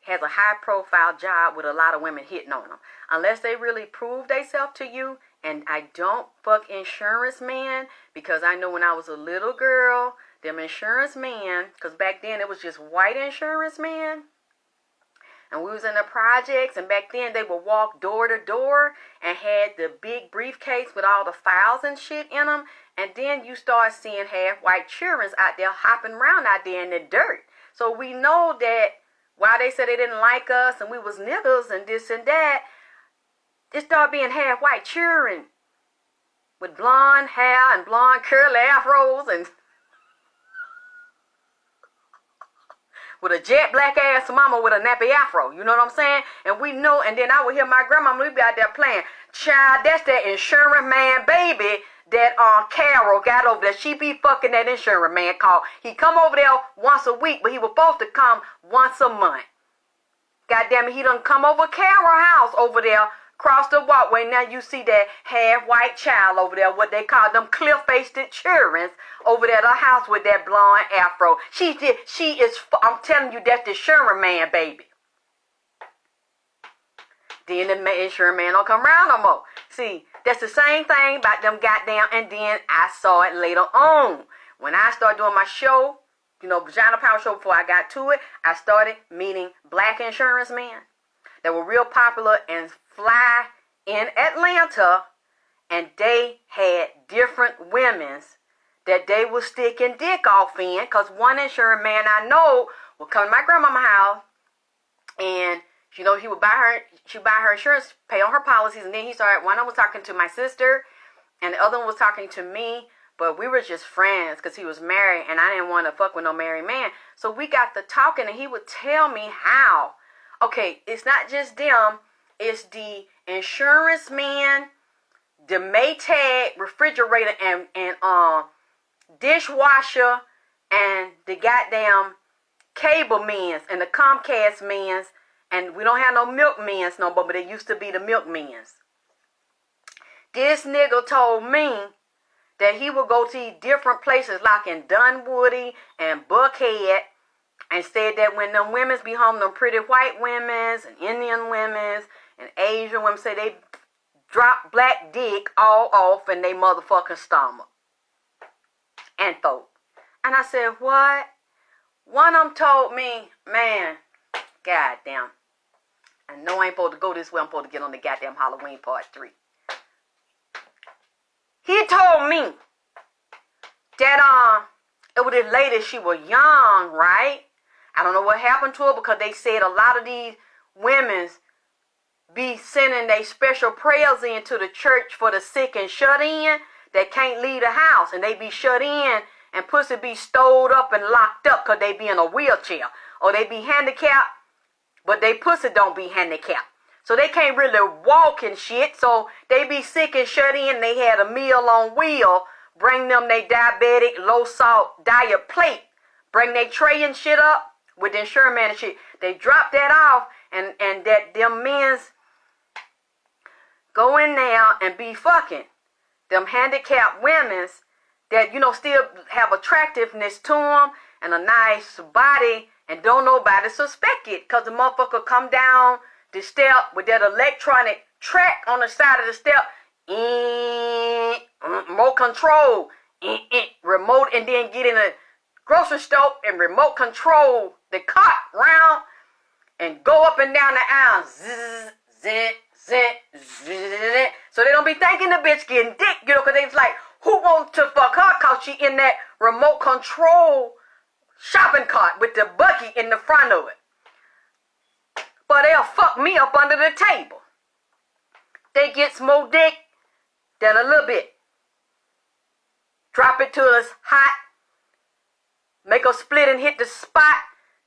S1: has a high-profile job with a lot of women hitting on them. Unless they really prove themselves to you. And I don't fuck insurance men, because I know when I was a little girl, them insurance men, because back then it was just white insurance men. And we was in the projects, and back then they would walk door to door and had the big briefcase with all the files and shit in them. And then you start seeing half-white children out there hopping around out there in the dirt. So we know that while they said they didn't like us and we was niggas and this and that, it started being half-white children with blonde hair and blonde curly afros and with a jet black ass mama with a nappy afro. You know what I'm saying? And we know, and then I would hear my grandmama, we'd be out there playing. Child, that's that insurance man baby that Carol got over there. She be fucking that insurance man called. He come over there once a week, but he was supposed to come once a month. God damn it, he done come over Carol house over there, cross the walkway. Now you see that half-white child over there, what they call them clear-faced children over there at her house with that blonde afro. She is, I'm telling you, that's the insurance man baby. Then the insurance man don't come around no more. See, that's the same thing about them goddamn, and then I saw it later on. When I started doing my show, Vagina Power show, before I got to it, I started meeting black insurance men that were real popular and fly in Atlanta, and they had different women's that they was sticking dick off in, because one insurance man I know would come to my grandmama's house, and he would buy her insurance, pay on her policies, and then he started, one of them was talking to my sister, and the other one was talking to me, but we were just friends because he was married, and I didn't want to fuck with no married man. So we got to talking, and he would tell me how. Okay, it's not just them, it's the insurance man, the Maytag refrigerator and dishwasher, and the goddamn cable men's and the Comcast men's. And we don't have no milkmen's no more, but it used to be the milkmen's. This nigga told me that he would go to different places like in Dunwoody and Buckhead, and said that when them women's be home, them pretty white women's and Indian women's and Asian women, say they drop black dick all off in they motherfucking stomach and throat. And I said, what? One of them told me, man, goddamn, I know I ain't supposed to go this way. I'm supposed to get on the goddamn Halloween part 3. He told me that it was this lady, she was young, right? I don't know what happened to her, because they said a lot of these women's be sending their special prayers into the church for the sick and shut in that can't leave the house, and they be shut in and pussy be stowed up and locked up because they be in a wheelchair, or they be handicapped, but they pussy don't be handicapped. So they can't really walk and shit. So they be sick and shut in. They had a meal on wheel. Bring them they diabetic, low salt diet plate. Bring they tray and shit up with the insurance man and shit. They drop that off, and that them men's go in there and be fucking them handicapped women's that, still have attractiveness to them and a nice body, and don't nobody suspect it, because the motherfucker come down the step with that electronic track on the side of the step, remote control, remote, and then get in a grocery store and remote control the cart round and go up and down the aisle, zzz, zzz, zzz, zzz. So they don't be thinking the bitch getting dick, because they was like, who wants to fuck her, because she in that remote control shopping cart with the bucket in the front of it. But they'll fuck me up under the table. They get some more dick than a little bit. Drop it till it's hot. Make her split and hit the spot.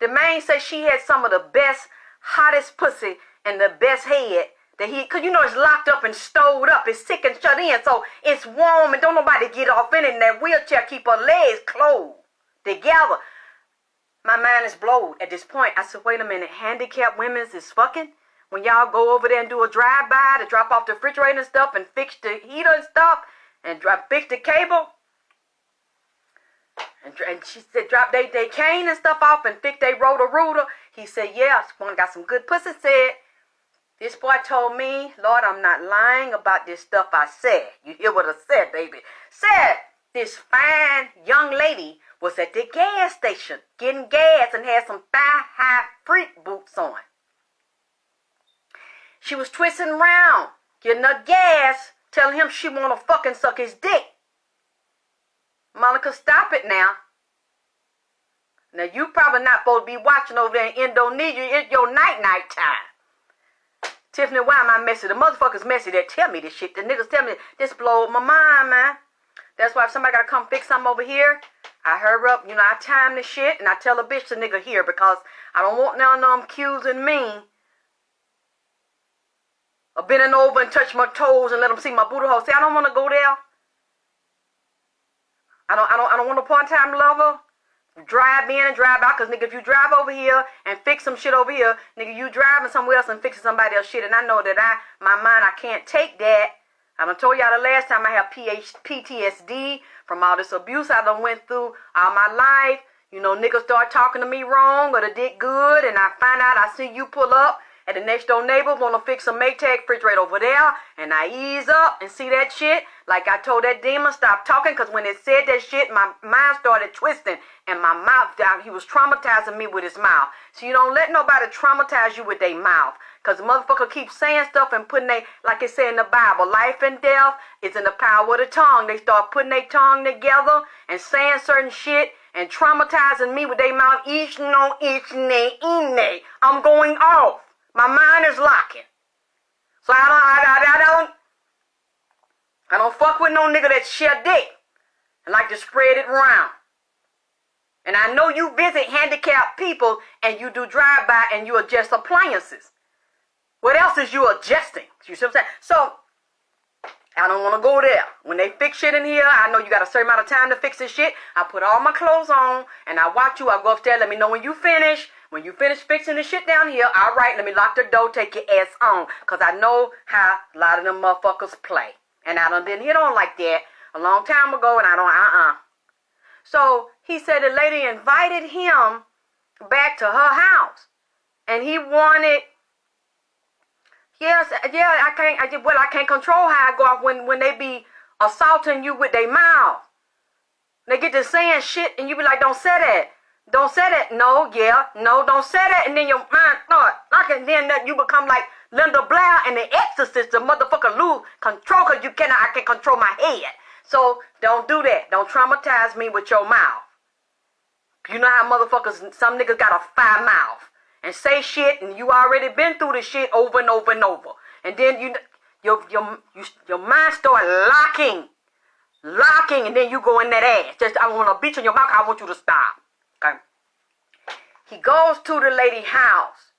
S1: The man said she had some of the best, hottest pussy and the best head that cause you know it's locked up and stowed up. It's sick and shut in, so it's warm and don't nobody get off in it. And that wheelchair keep her legs closed together. My mind is blown at this point. I said, wait a minute, handicapped women is fucking? When y'all go over there and do a drive-by to drop off the refrigerator and stuff and fix the heater and stuff and fix the cable? And she said, drop they cane and stuff off and fix they rotor. He said, yeah, one got some good pussy. Said, this boy told me, Lord, I'm not lying about this stuff I said. You hear what I said, baby? Said, this fine young lady was at the gas station getting gas and had some thigh-high freak boots on. She was twisting around, getting her gas, telling him she want to fucking suck his dick. Monica, stop it now. Now, you probably not supposed to be watching over there in Indonesia. It's your night time. Tiffany, why am I messy? The motherfuckers messy that tell me this shit. The niggas tell me this blow my mind, man. That's why if somebody got to come fix something over here, I hurry up. You know, I time this shit and I tell a bitch the nigga here because I don't want none of them accusing me of bending over and touch my toes and let them see my booty hole. See, I don't want to go there. I don't want a part-time lover. Drive in and drive out, because nigga, if you drive over here and fix some shit over here, nigga, you driving somewhere else and fixing somebody else's shit, and I know that my mind, I can't take that. I done told y'all the last time I have PTSD from all this abuse I done went through all my life. You know, niggas start talking to me wrong or the dick good, and I find out I see you pull up and the next door neighbor want to fix some Maytag refrigerator over there, and I ease up and see that shit. Like I told that demon, stop talking, because when it said that shit, my mind started twisting, and my mouth down. He was traumatizing me with his mouth. So you don't let nobody traumatize you with their mouth, because the motherfucker keeps saying stuff and putting like it said in the Bible, life and death is in the power of the tongue. They start putting their tongue together and saying certain shit and traumatizing me with their mouth. I'm going off. My mind is locking. So I don't fuck with no nigga that share dick and like to spread it around. And I know you visit handicapped people and you do drive-by and you adjust appliances. What else is you adjusting? You see what I'm saying? So I don't want to go there. When they fix shit in here, I know you got a certain amount of time to fix this shit. I put all my clothes on and I watch you. I go upstairs. Let me know when you finish. When you finish fixing the shit down here, all right, let me lock the door, take your ass on. Because I know how a lot of them motherfuckers play. And I done been hit on like that a long time ago, and I don't, So he said the lady invited him back to her house. And he wanted, I can't control how I go off when they be assaulting you with their mouth. They get to saying shit, and you be like, don't say that. Don't say that. No, don't say that. And then your mind start knocking. Then that you become like Linda Blair and the Exorcist. The motherfucker lose control because I can't control my head. So don't do that. Don't traumatize me with your mouth. You know how motherfuckers, some niggas got a foul mouth and say shit, and you already been through the shit over and over and over. And then your mind start locking, and then you go in that ass. Just I want to beat you in your mouth. I want you to stop. Okay. He goes to the lady's house,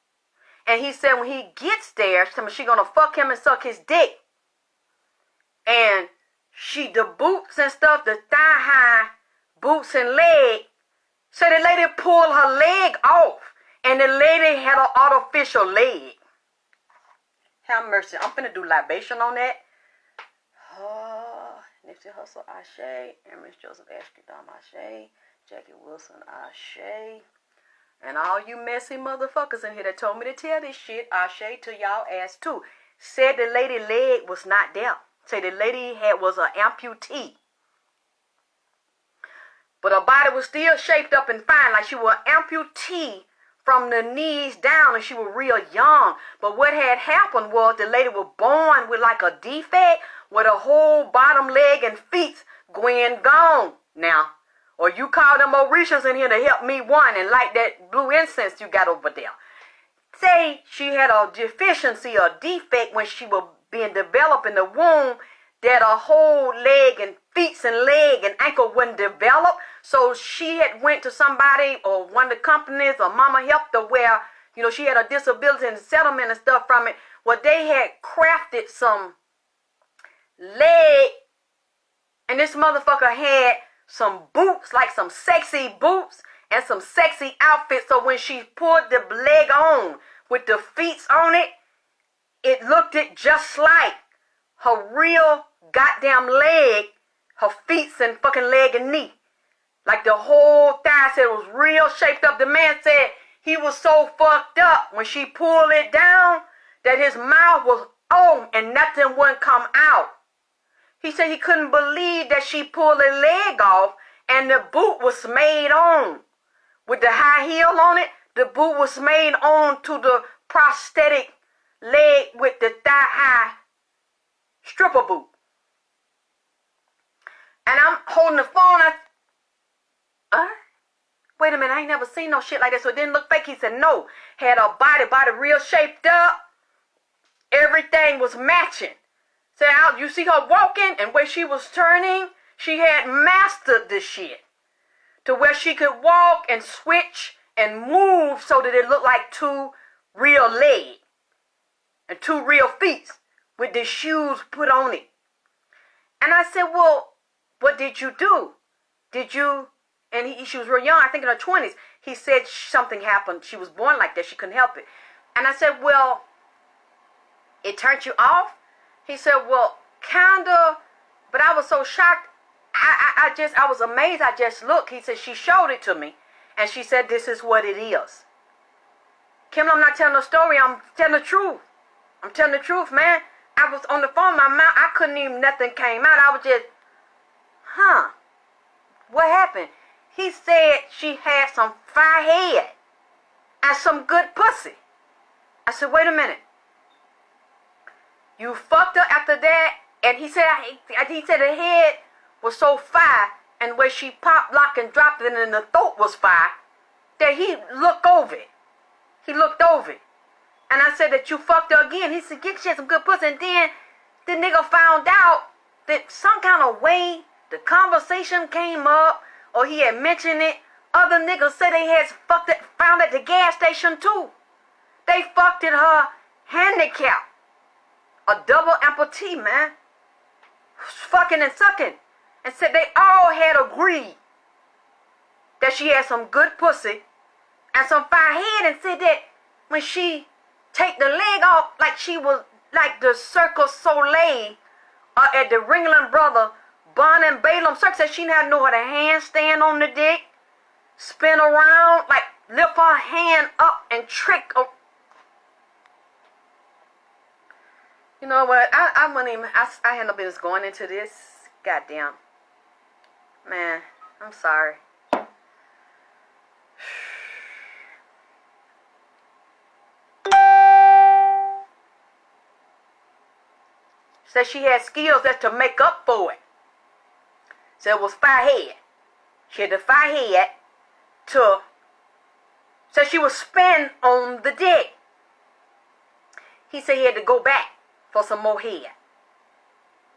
S1: and he said when he gets there, she gonna fuck him and suck his dick. And the boots and stuff, the thigh-high boots and leg. So the lady pulled her leg off, and the lady had an artificial leg. Have mercy. I'm finna do libation on that. Nipsey Hussle, Ashe. Amos Joseph Ashkidam, Ashe. Jackie Wilson, Ashe. And all you messy motherfuckers in here that told me to tell this shit, Ashe to y'all ass too. Said the lady leg was not there. Said the lady was an amputee. But her body was still shaped up and fine, like she was an amputee from the knees down, and she was real young. But what had happened was the lady was born with like a defect with her whole bottom leg and feet gone now. Or you call them Mauritians in here to help me one and light that blue incense you got over there. Say she had a deficiency or defect when she was being developed in the womb, that her whole leg and feet and leg and ankle wouldn't develop. So she had went to somebody or one of the companies or mama helped her where, you know, she had a disability and settlement and stuff from it, Well, they had crafted some leg, and this motherfucker had some boots, like some sexy boots and some sexy outfits. So when she pulled the leg on with the feet on it, it looked it just like her real goddamn leg, her feet and fucking leg and knee. Like the whole thigh said it was real shaped up. The man said he was so fucked up when she pulled it down that his mouth was on and nothing wouldn't come out. He said he couldn't believe that she pulled her leg off and the boot was made on. With the high heel on it, the boot was made on to the prosthetic leg with the thigh-high stripper boot. And I'm holding the phone. Wait a minute, I ain't never seen no shit like that, so it didn't look fake. He said, no. Had her body real shaped up. Everything was matching. So you see her walking and where she was turning, she had mastered this shit. To where she could walk and switch and move so that it looked like two real legs and two real feet with the shoes put on it. And I said, well, what did you do? Did you... And she was real young, I think in her 20s. He said something happened. She was born like that. She couldn't help it. And I said, well, it turned you off? He said, well, kinda. But I was so shocked. I was amazed. I just looked. He said, she showed it to me. And she said, this is what it is. Kim, I'm not telling a story. I'm telling the truth. I'm telling the truth, man. I was on the phone. My mouth, I couldn't even, nothing came out. I was just, what happened? He said she had some fire head and some good pussy. I said, wait a minute. You fucked her after that? And he said her head was so fire, and where she popped, locked, and dropped it, and the throat was fire, that he looked over it. He looked over it. And I said that you fucked her again. He said, she had some good pussy. And then the nigga found out that some kind of way the conversation came up, or he had mentioned it. Other niggas said they had fucked it, found at the gas station too. They fucked it her handicapped. A double amputee, man. Fucking and sucking. And said they all had agreed that she had some good pussy and some fire head, and said that when she take the leg off, like she was like the Cirque du Soleil at the Ringling Brother Bon and Balaam Circus, said she didn't know how to handstand on the dick, spin around, like lift her hand up and trick. You know what? I wouldn't even. I had no business going into this. Goddamn, man. I'm sorry. Said she had skills that's to make up for it. So it was fire head. She had the fire head to. So she was spin on the dick. He said he had to go back for some more head.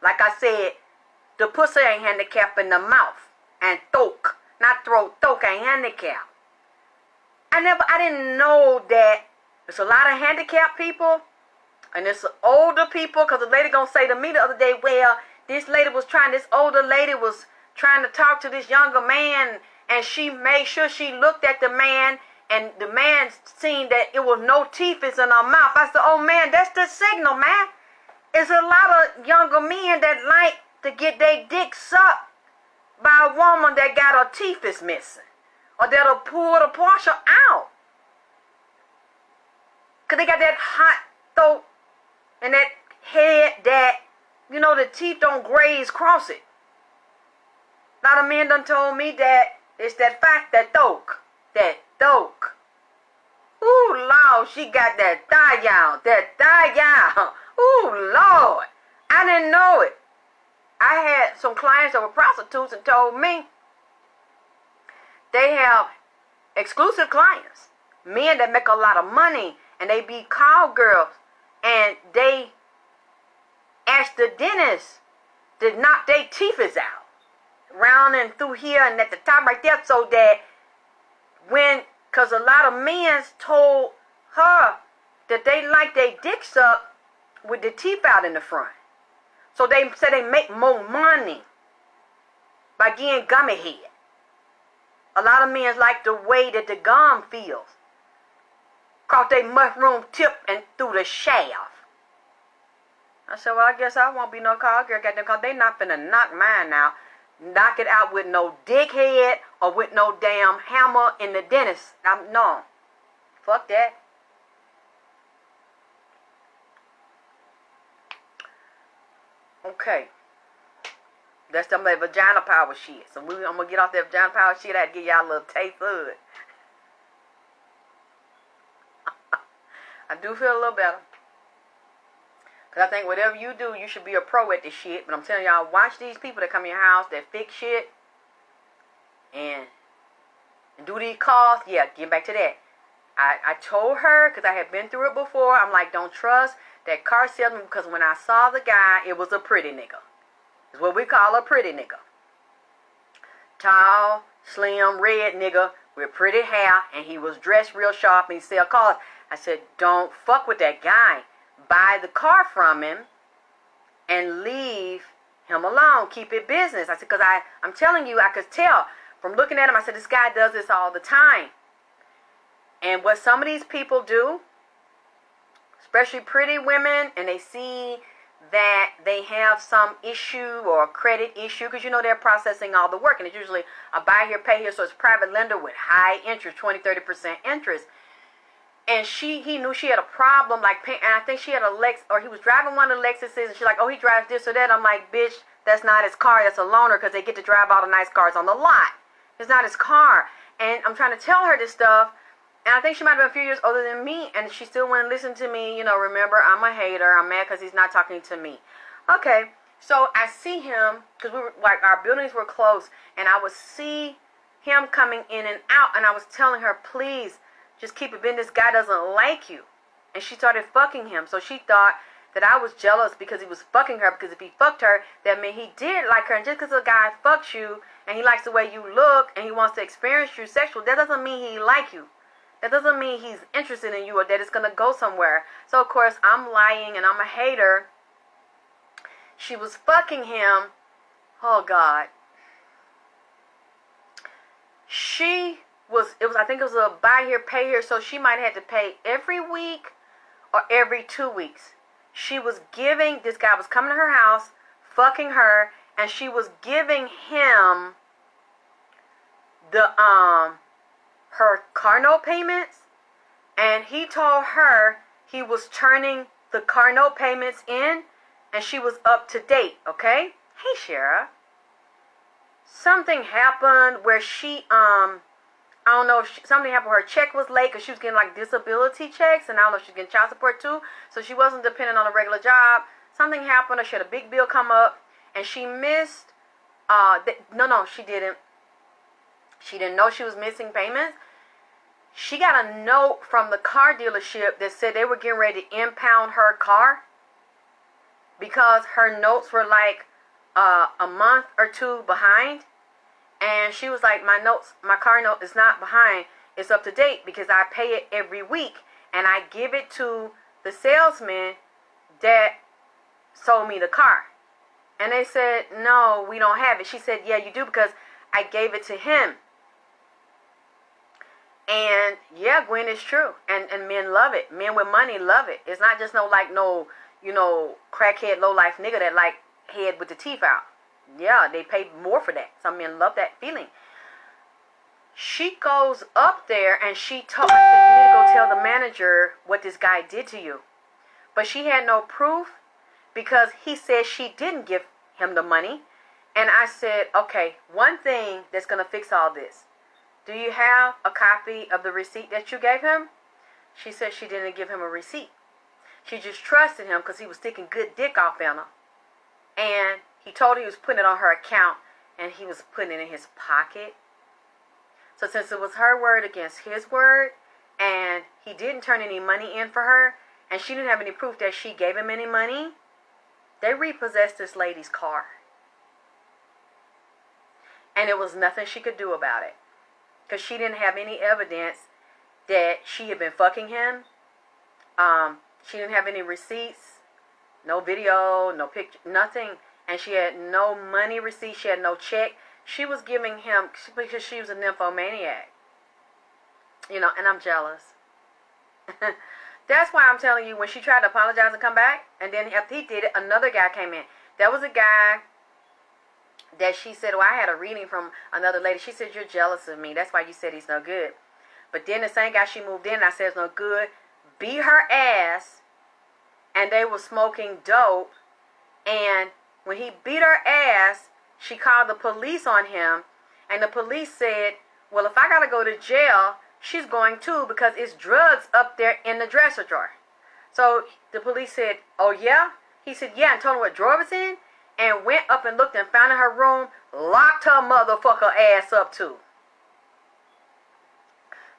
S1: Like I said, the pussy ain't handicapped in the mouth and throat, not throat. Throat ain't handicapped. I didn't know that there's a lot of handicapped people, and it's older people. Cause the lady gonna say to me the other day, well, this older lady was trying to talk to this younger man, and she made sure she looked at the man, and the man seen that it was no teeth in her mouth. I said, oh man, that's the signal, man. It's a lot of younger men that like to get their dick sucked by a woman that got her teeth is missing, or that'll pull the partial out. Cause they got that hot throat and that head that, you know, the teeth don't graze across it. A lot of men done told me that it's that fact, that throat. Ooh, Lord, she got that thigh out. Ooh, Lord, I didn't know it. I had some clients that were prostitutes and told me they have exclusive clients, men that make a lot of money, and they be cowgirls, and they ask the dentist to knock their teeth out, round and through here and at the top right there, so that cause a lot of men told her that they like their dick sucked with the teeth out in the front. So they say they make more money by getting gummy head. A lot of men like the way that the gum feels. Caught they mushroom tip and through the shaft. I said, well, I guess I won't be no call girl, goddamn, because they not finna knock mine out. Knock it out with no dickhead or with no damn hammer in the dentist. No. Fuck that. Okay. That's the Vagina Power shit. So I'm going to get off that Vagina Power shit. I had to give y'all a little taste of it. I do feel a little better. Because I think whatever you do, you should be a pro at this shit. But I'm telling y'all, watch these people that come in your house that fix shit. And do these calls. Yeah, get back to that. I told her, because I had been through it before, I'm like, don't trust that car salesman. Because when I saw the guy, it was a pretty nigga. It's what we call a pretty nigga. Tall, slim, red nigga with pretty hair. And he was dressed real sharp and he sell cars. I said, don't fuck with that guy. Buy the car from him and leave him alone. Keep it business. I said, because I'm telling you, I could tell from looking at him. I said, this guy does this all the time. And what some of these people do, especially pretty women, and they see that they have some issue or credit issue, because you know they're processing all the work, and it's usually a buy here, pay here, so it's private lender with high interest, 20-30% interest. And he knew she had a problem, like paying, and I think she had a Lex, or he was driving one of the Lexuses, and she's like, oh, he drives this or that. I'm like, bitch, that's not his car, that's a loaner, because they get to drive all the nice cars on the lot. It's not his car. And I'm trying to tell her this stuff, and I think she might have been a few years older than me, and she still wouldn't listen to me. You know, remember, I'm a hater. I'm mad because he's not talking to me. Okay, so I see him, because we were, like, our buildings were close, and I would see him coming in and out, and I was telling her, please, just keep it in. This guy doesn't like you. And she started fucking him, so she thought that I was jealous because he was fucking her, because if he fucked her, that meant he did like her, and just because a guy fucks you, and he likes the way you look, and he wants to experience you sexual, that doesn't mean he like you. That doesn't mean he's interested in you or that it's going to go somewhere. So, of course, I'm lying and I'm a hater. She was fucking him. Oh, God. I think it was a buy here, pay here. So she might have had to pay every week or every 2 weeks. She was giving, this guy was coming to her house, fucking her, and she was giving him her car note payments, and he told her he was turning the car note payments in, and she was up to date, okay? Hey, Shara. Something happened where she, I don't know if something happened where her check was late because she was getting like disability checks, and I don't know if she was getting child support too, so she wasn't dependent on a regular job. Something happened, or she had a big bill come up, and she missed, no, she didn't. She didn't know she was missing payments. She got a note from the car dealership that said they were getting ready to impound her car because her notes were like a month or two behind. And she was like, my car note is not behind. It's up to date because I pay it every week. And I give it to the salesman that sold me the car. And they said, no, we don't have it. She said, yeah, you do, because I gave it to him. And yeah, Gwen, it's true. And men love it. Men with money love it. It's not just no crackhead, low-life nigga that like head with the teeth out. Yeah, they pay more for that. Some men love that feeling. She goes up there and she told, I said, you need to go tell the manager what this guy did to you. But she had no proof because he said she didn't give him the money. And I said, okay, one thing that's going to fix all this. Do you have a copy of the receipt that you gave him? She said she didn't give him a receipt. She just trusted him because he was sticking good dick off in her. And he told her he was putting it on her account and he was putting it in his pocket. So since it was her word against his word and he didn't turn any money in for her and she didn't have any proof that she gave him any money, they repossessed this lady's car. And it was nothing she could do about it. Because she didn't have any evidence that she had been fucking him. She didn't have any receipts. No video, no picture, nothing. And she had no money receipt. She had no check. She was giving him, because she was a nymphomaniac. You know, and I'm jealous. That's why I'm telling you, when she tried to apologize and come back, and then after he did it, another guy came in. There was a guy that she said, well, I had a reading from another lady. She said, you're jealous of me. That's why you said he's no good. But then the same guy she moved in, I said, it's no good, beat her ass, and they were smoking dope. And when he beat her ass, she called the police on him. And the police said, well, if I got to go to jail, she's going too, because it's drugs up there in the dresser drawer. So the police said, oh, yeah? He said, yeah, and told him what drawer it was in, and went up and looked and found in her room, locked her motherfucker ass up too.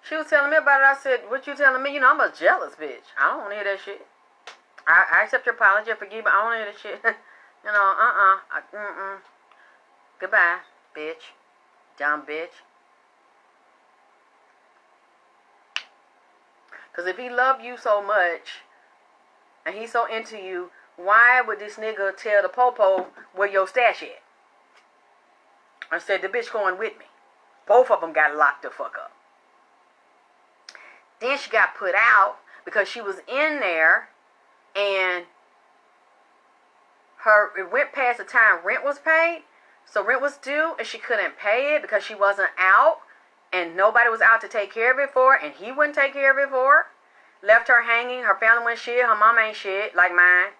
S1: She was telling me about it. I said, what you telling me? You know, I'm a jealous bitch. I don't want to hear that shit. I accept your apology and forgive, but I don't want to hear that shit. You know, Goodbye, bitch. Dumb bitch. Because if he loved you so much, and he's so into you, why would this nigga tell the popo where your stash at? I said, the bitch going with me. Both of them got locked the fuck up. Then she got put out because she was in there, and it went past the time rent was paid. So rent was due, and she couldn't pay it because she wasn't out, and nobody was out to take care of it for her, and he wouldn't take care of it for her. Left her hanging. Her family went shit. Her mom ain't shit like mine.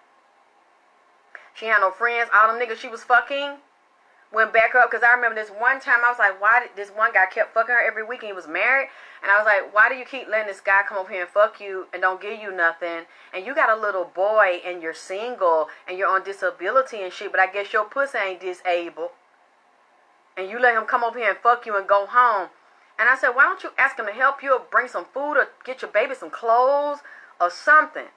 S1: She had no friends. All them niggas she was fucking went back up. Because I remember this one time, I was like, why did this one guy kept fucking her every week, and he was married? And I was like, why do you keep letting this guy come over here and fuck you and don't give you nothing? And you got a little boy, and you're single, and you're on disability and shit, but I guess your pussy ain't disabled. And you let him come over here and fuck you and go home. And I said, why don't you ask him to help you, or bring some food, or get your baby some clothes or something?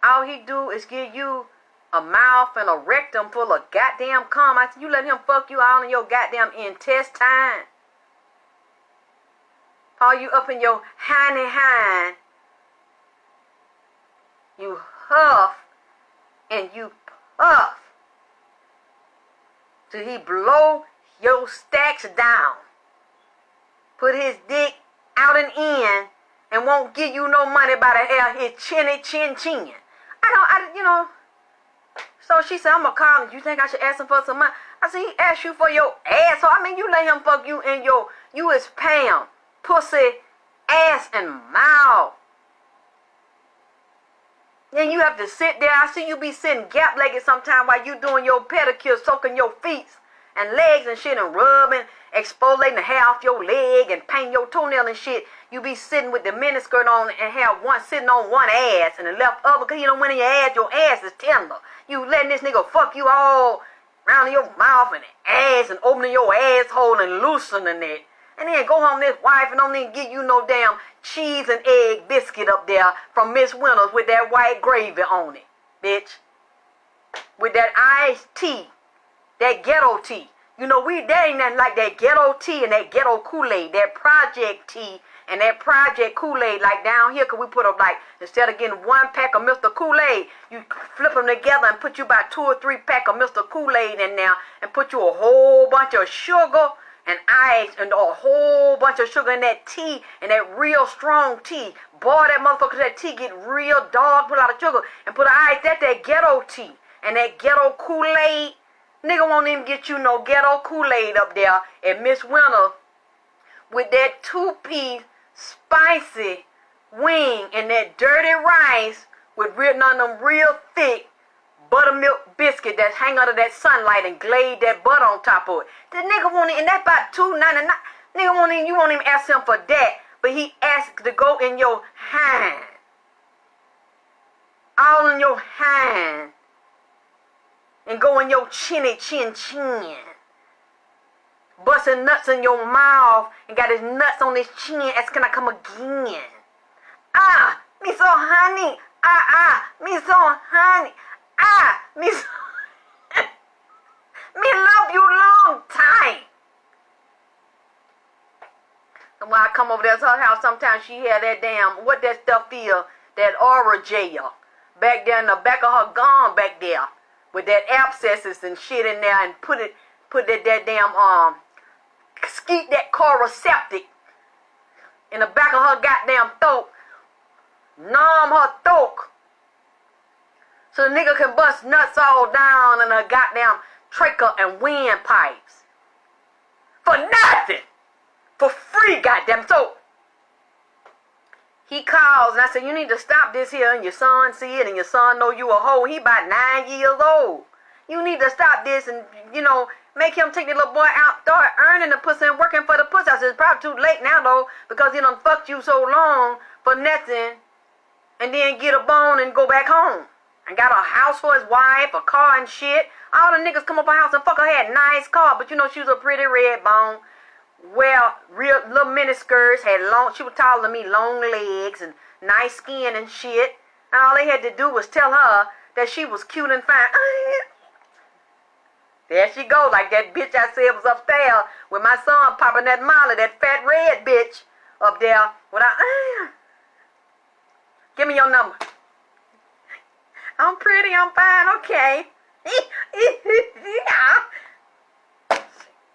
S1: All he do is give you a mouth and a rectum full of goddamn cum. I said, you let him fuck you all in your goddamn intestine. All you up in your hiney hind. You huff and you puff till he blow your stacks down. Put his dick out and in, and won't give you no money by the hair, his chinny chin chin. So she said, I'm going to call him. You think I should ask him for some money? I said, he asked you for your ass. So, I mean, you let him fuck you in you is Pam, pussy, ass, and mouth. Then you have to sit there. I see you be sitting gap-legged sometime while you doing your pedicure, soaking your feet and legs and shit, and rubbing, exfoliating the hair off your leg and painting your toenail and shit. You be sitting with the miniskirt on and have one sitting on one ass and the left other, because you don't want your ass is tender. You letting this nigga fuck you all around your mouth and ass, and opening your asshole and loosening it. And then go home to this wife and don't even give you no damn cheese and egg biscuit up there from Miss Winters with that white gravy on it, bitch. With that iced tea, that ghetto tea. You know, there ain't nothing like that ghetto tea and that ghetto Kool-Aid, that project tea and that project Kool-Aid, like down here, because we put up, like, instead of getting one pack of Mr. Kool-Aid, you flip them together and put you about 2 or 3 pack of Mr. Kool-Aid in there, and put you a whole bunch of sugar and ice and a whole bunch of sugar in that tea, and that real strong tea. Boil that motherfucker, that tea get real dark, put a lot of sugar, and put ice. That's that ghetto tea and that ghetto Kool-Aid. Nigga won't even get you no ghetto Kool-Aid up there at Miss Winter with that 2-piece spicy wing and that dirty rice with none of them real thick buttermilk biscuit that's hang under that sunlight and glade that butter on top of it. The nigga won't even, and that's about $2.99. Nigga won't even, you won't even ask him for that, but he asked to go in your hand. All in your hand. And go in your chinny chin chin. Busting nuts in your mouth and got his nuts on his chin. Asking, can I come again? Ah, me so honey. Me so honey. Me so me love you long time. And when I come over there to her house, sometimes she had that damn, what that stuff is, that oral gel. back there in the back of her gum back there with that abscesses and shit in there, and put that damn skeet that coroseptic in the back of her goddamn throat, numb her throat, so the nigga can bust nuts all down in her goddamn trachea and windpipes for nothing, for free, goddamn. So he calls and I said, you need to stop this here, and your son see it, and your son know you a hoe. He about 9 years old. You need to stop this and, you know, make him take the little boy out, start earning the pussy and working for the pussy. I said, it's probably too late now, though, because he done fucked you so long for nothing, and then get a bone and go back home. And got a house for his wife, a car and shit. All the niggas come up her house and fuck her, had a nice car, but you know she was a pretty red bone. Well, real little mini skirts, had long, she was taller than me, long legs and nice skin and shit. And all they had to do was tell her that she was cute and fine. There she go, like that bitch I said was upstairs with my son popping that molly, that fat red bitch up there. Give me your number. I'm pretty, I'm fine, okay.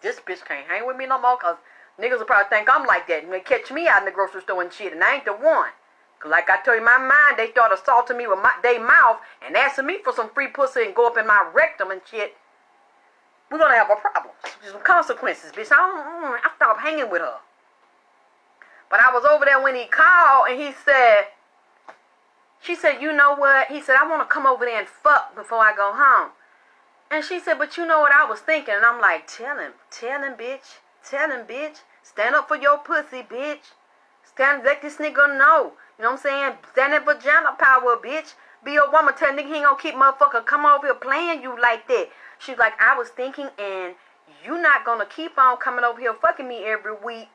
S1: This bitch can't hang with me no more, because niggas will probably think I'm like that. And they catch me out in the grocery store and shit, and I ain't the one. Because like I told you, my mind, they start assaulting me with their mouth and asking me for some free pussy and go up in my rectum and shit. We're going to have a problem. Some consequences, bitch. I stopped hanging with her. But I was over there when he called, and he said, she said, you know what? He said, I want to come over there and fuck before I go home. And she said, but you know what I was thinking? And I'm like, tell him, bitch. Tell him, bitch. Stand up for your pussy, bitch. Let this nigga know. You know what I'm saying? Stand in vagina power, bitch. Be a woman. Tell nigga he ain't gonna keep motherfucker come over here playing you like that. She's like, I was thinking, and you not gonna keep on coming over here fucking me every week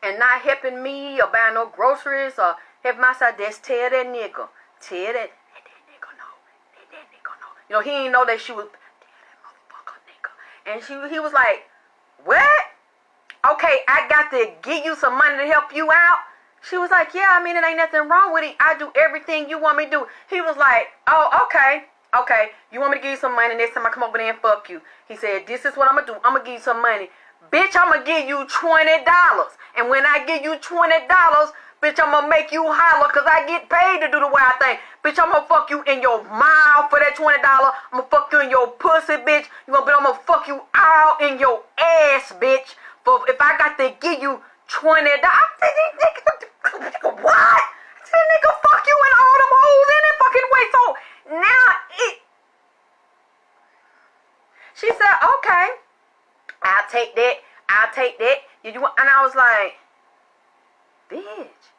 S1: and not helping me or buying no groceries or help my side. Just tell that nigga. Tell that. Let that nigga know. Let that nigga know. You know, he didn't know that she was. Tell that motherfucker nigga. And he was like, what? Okay, I got to give you some money to help you out. She was like, yeah, I mean, it ain't nothing wrong with it. I do everything you want me to do. He was like, oh, okay. Okay, you want me to give you some money next time I come over there and fuck you? He said, this is what I'm going to do. I'm going to give you some money. Bitch, I'm going to give you $20. And when I give you $20, bitch, I'm going to make you holler because I get paid to do the wild thing. Bitch, I'm going to fuck you in your mouth for that $20. I'm going to fuck you in your pussy, bitch. I'm going to fuck you all in your ass, bitch. For if I got to give you $20. What? I said, nigga, fuck you and all them hoes in that fucking way. So now she said, okay, I'll take that. And I was like, bitch,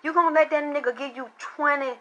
S1: you gonna let that nigga give you $20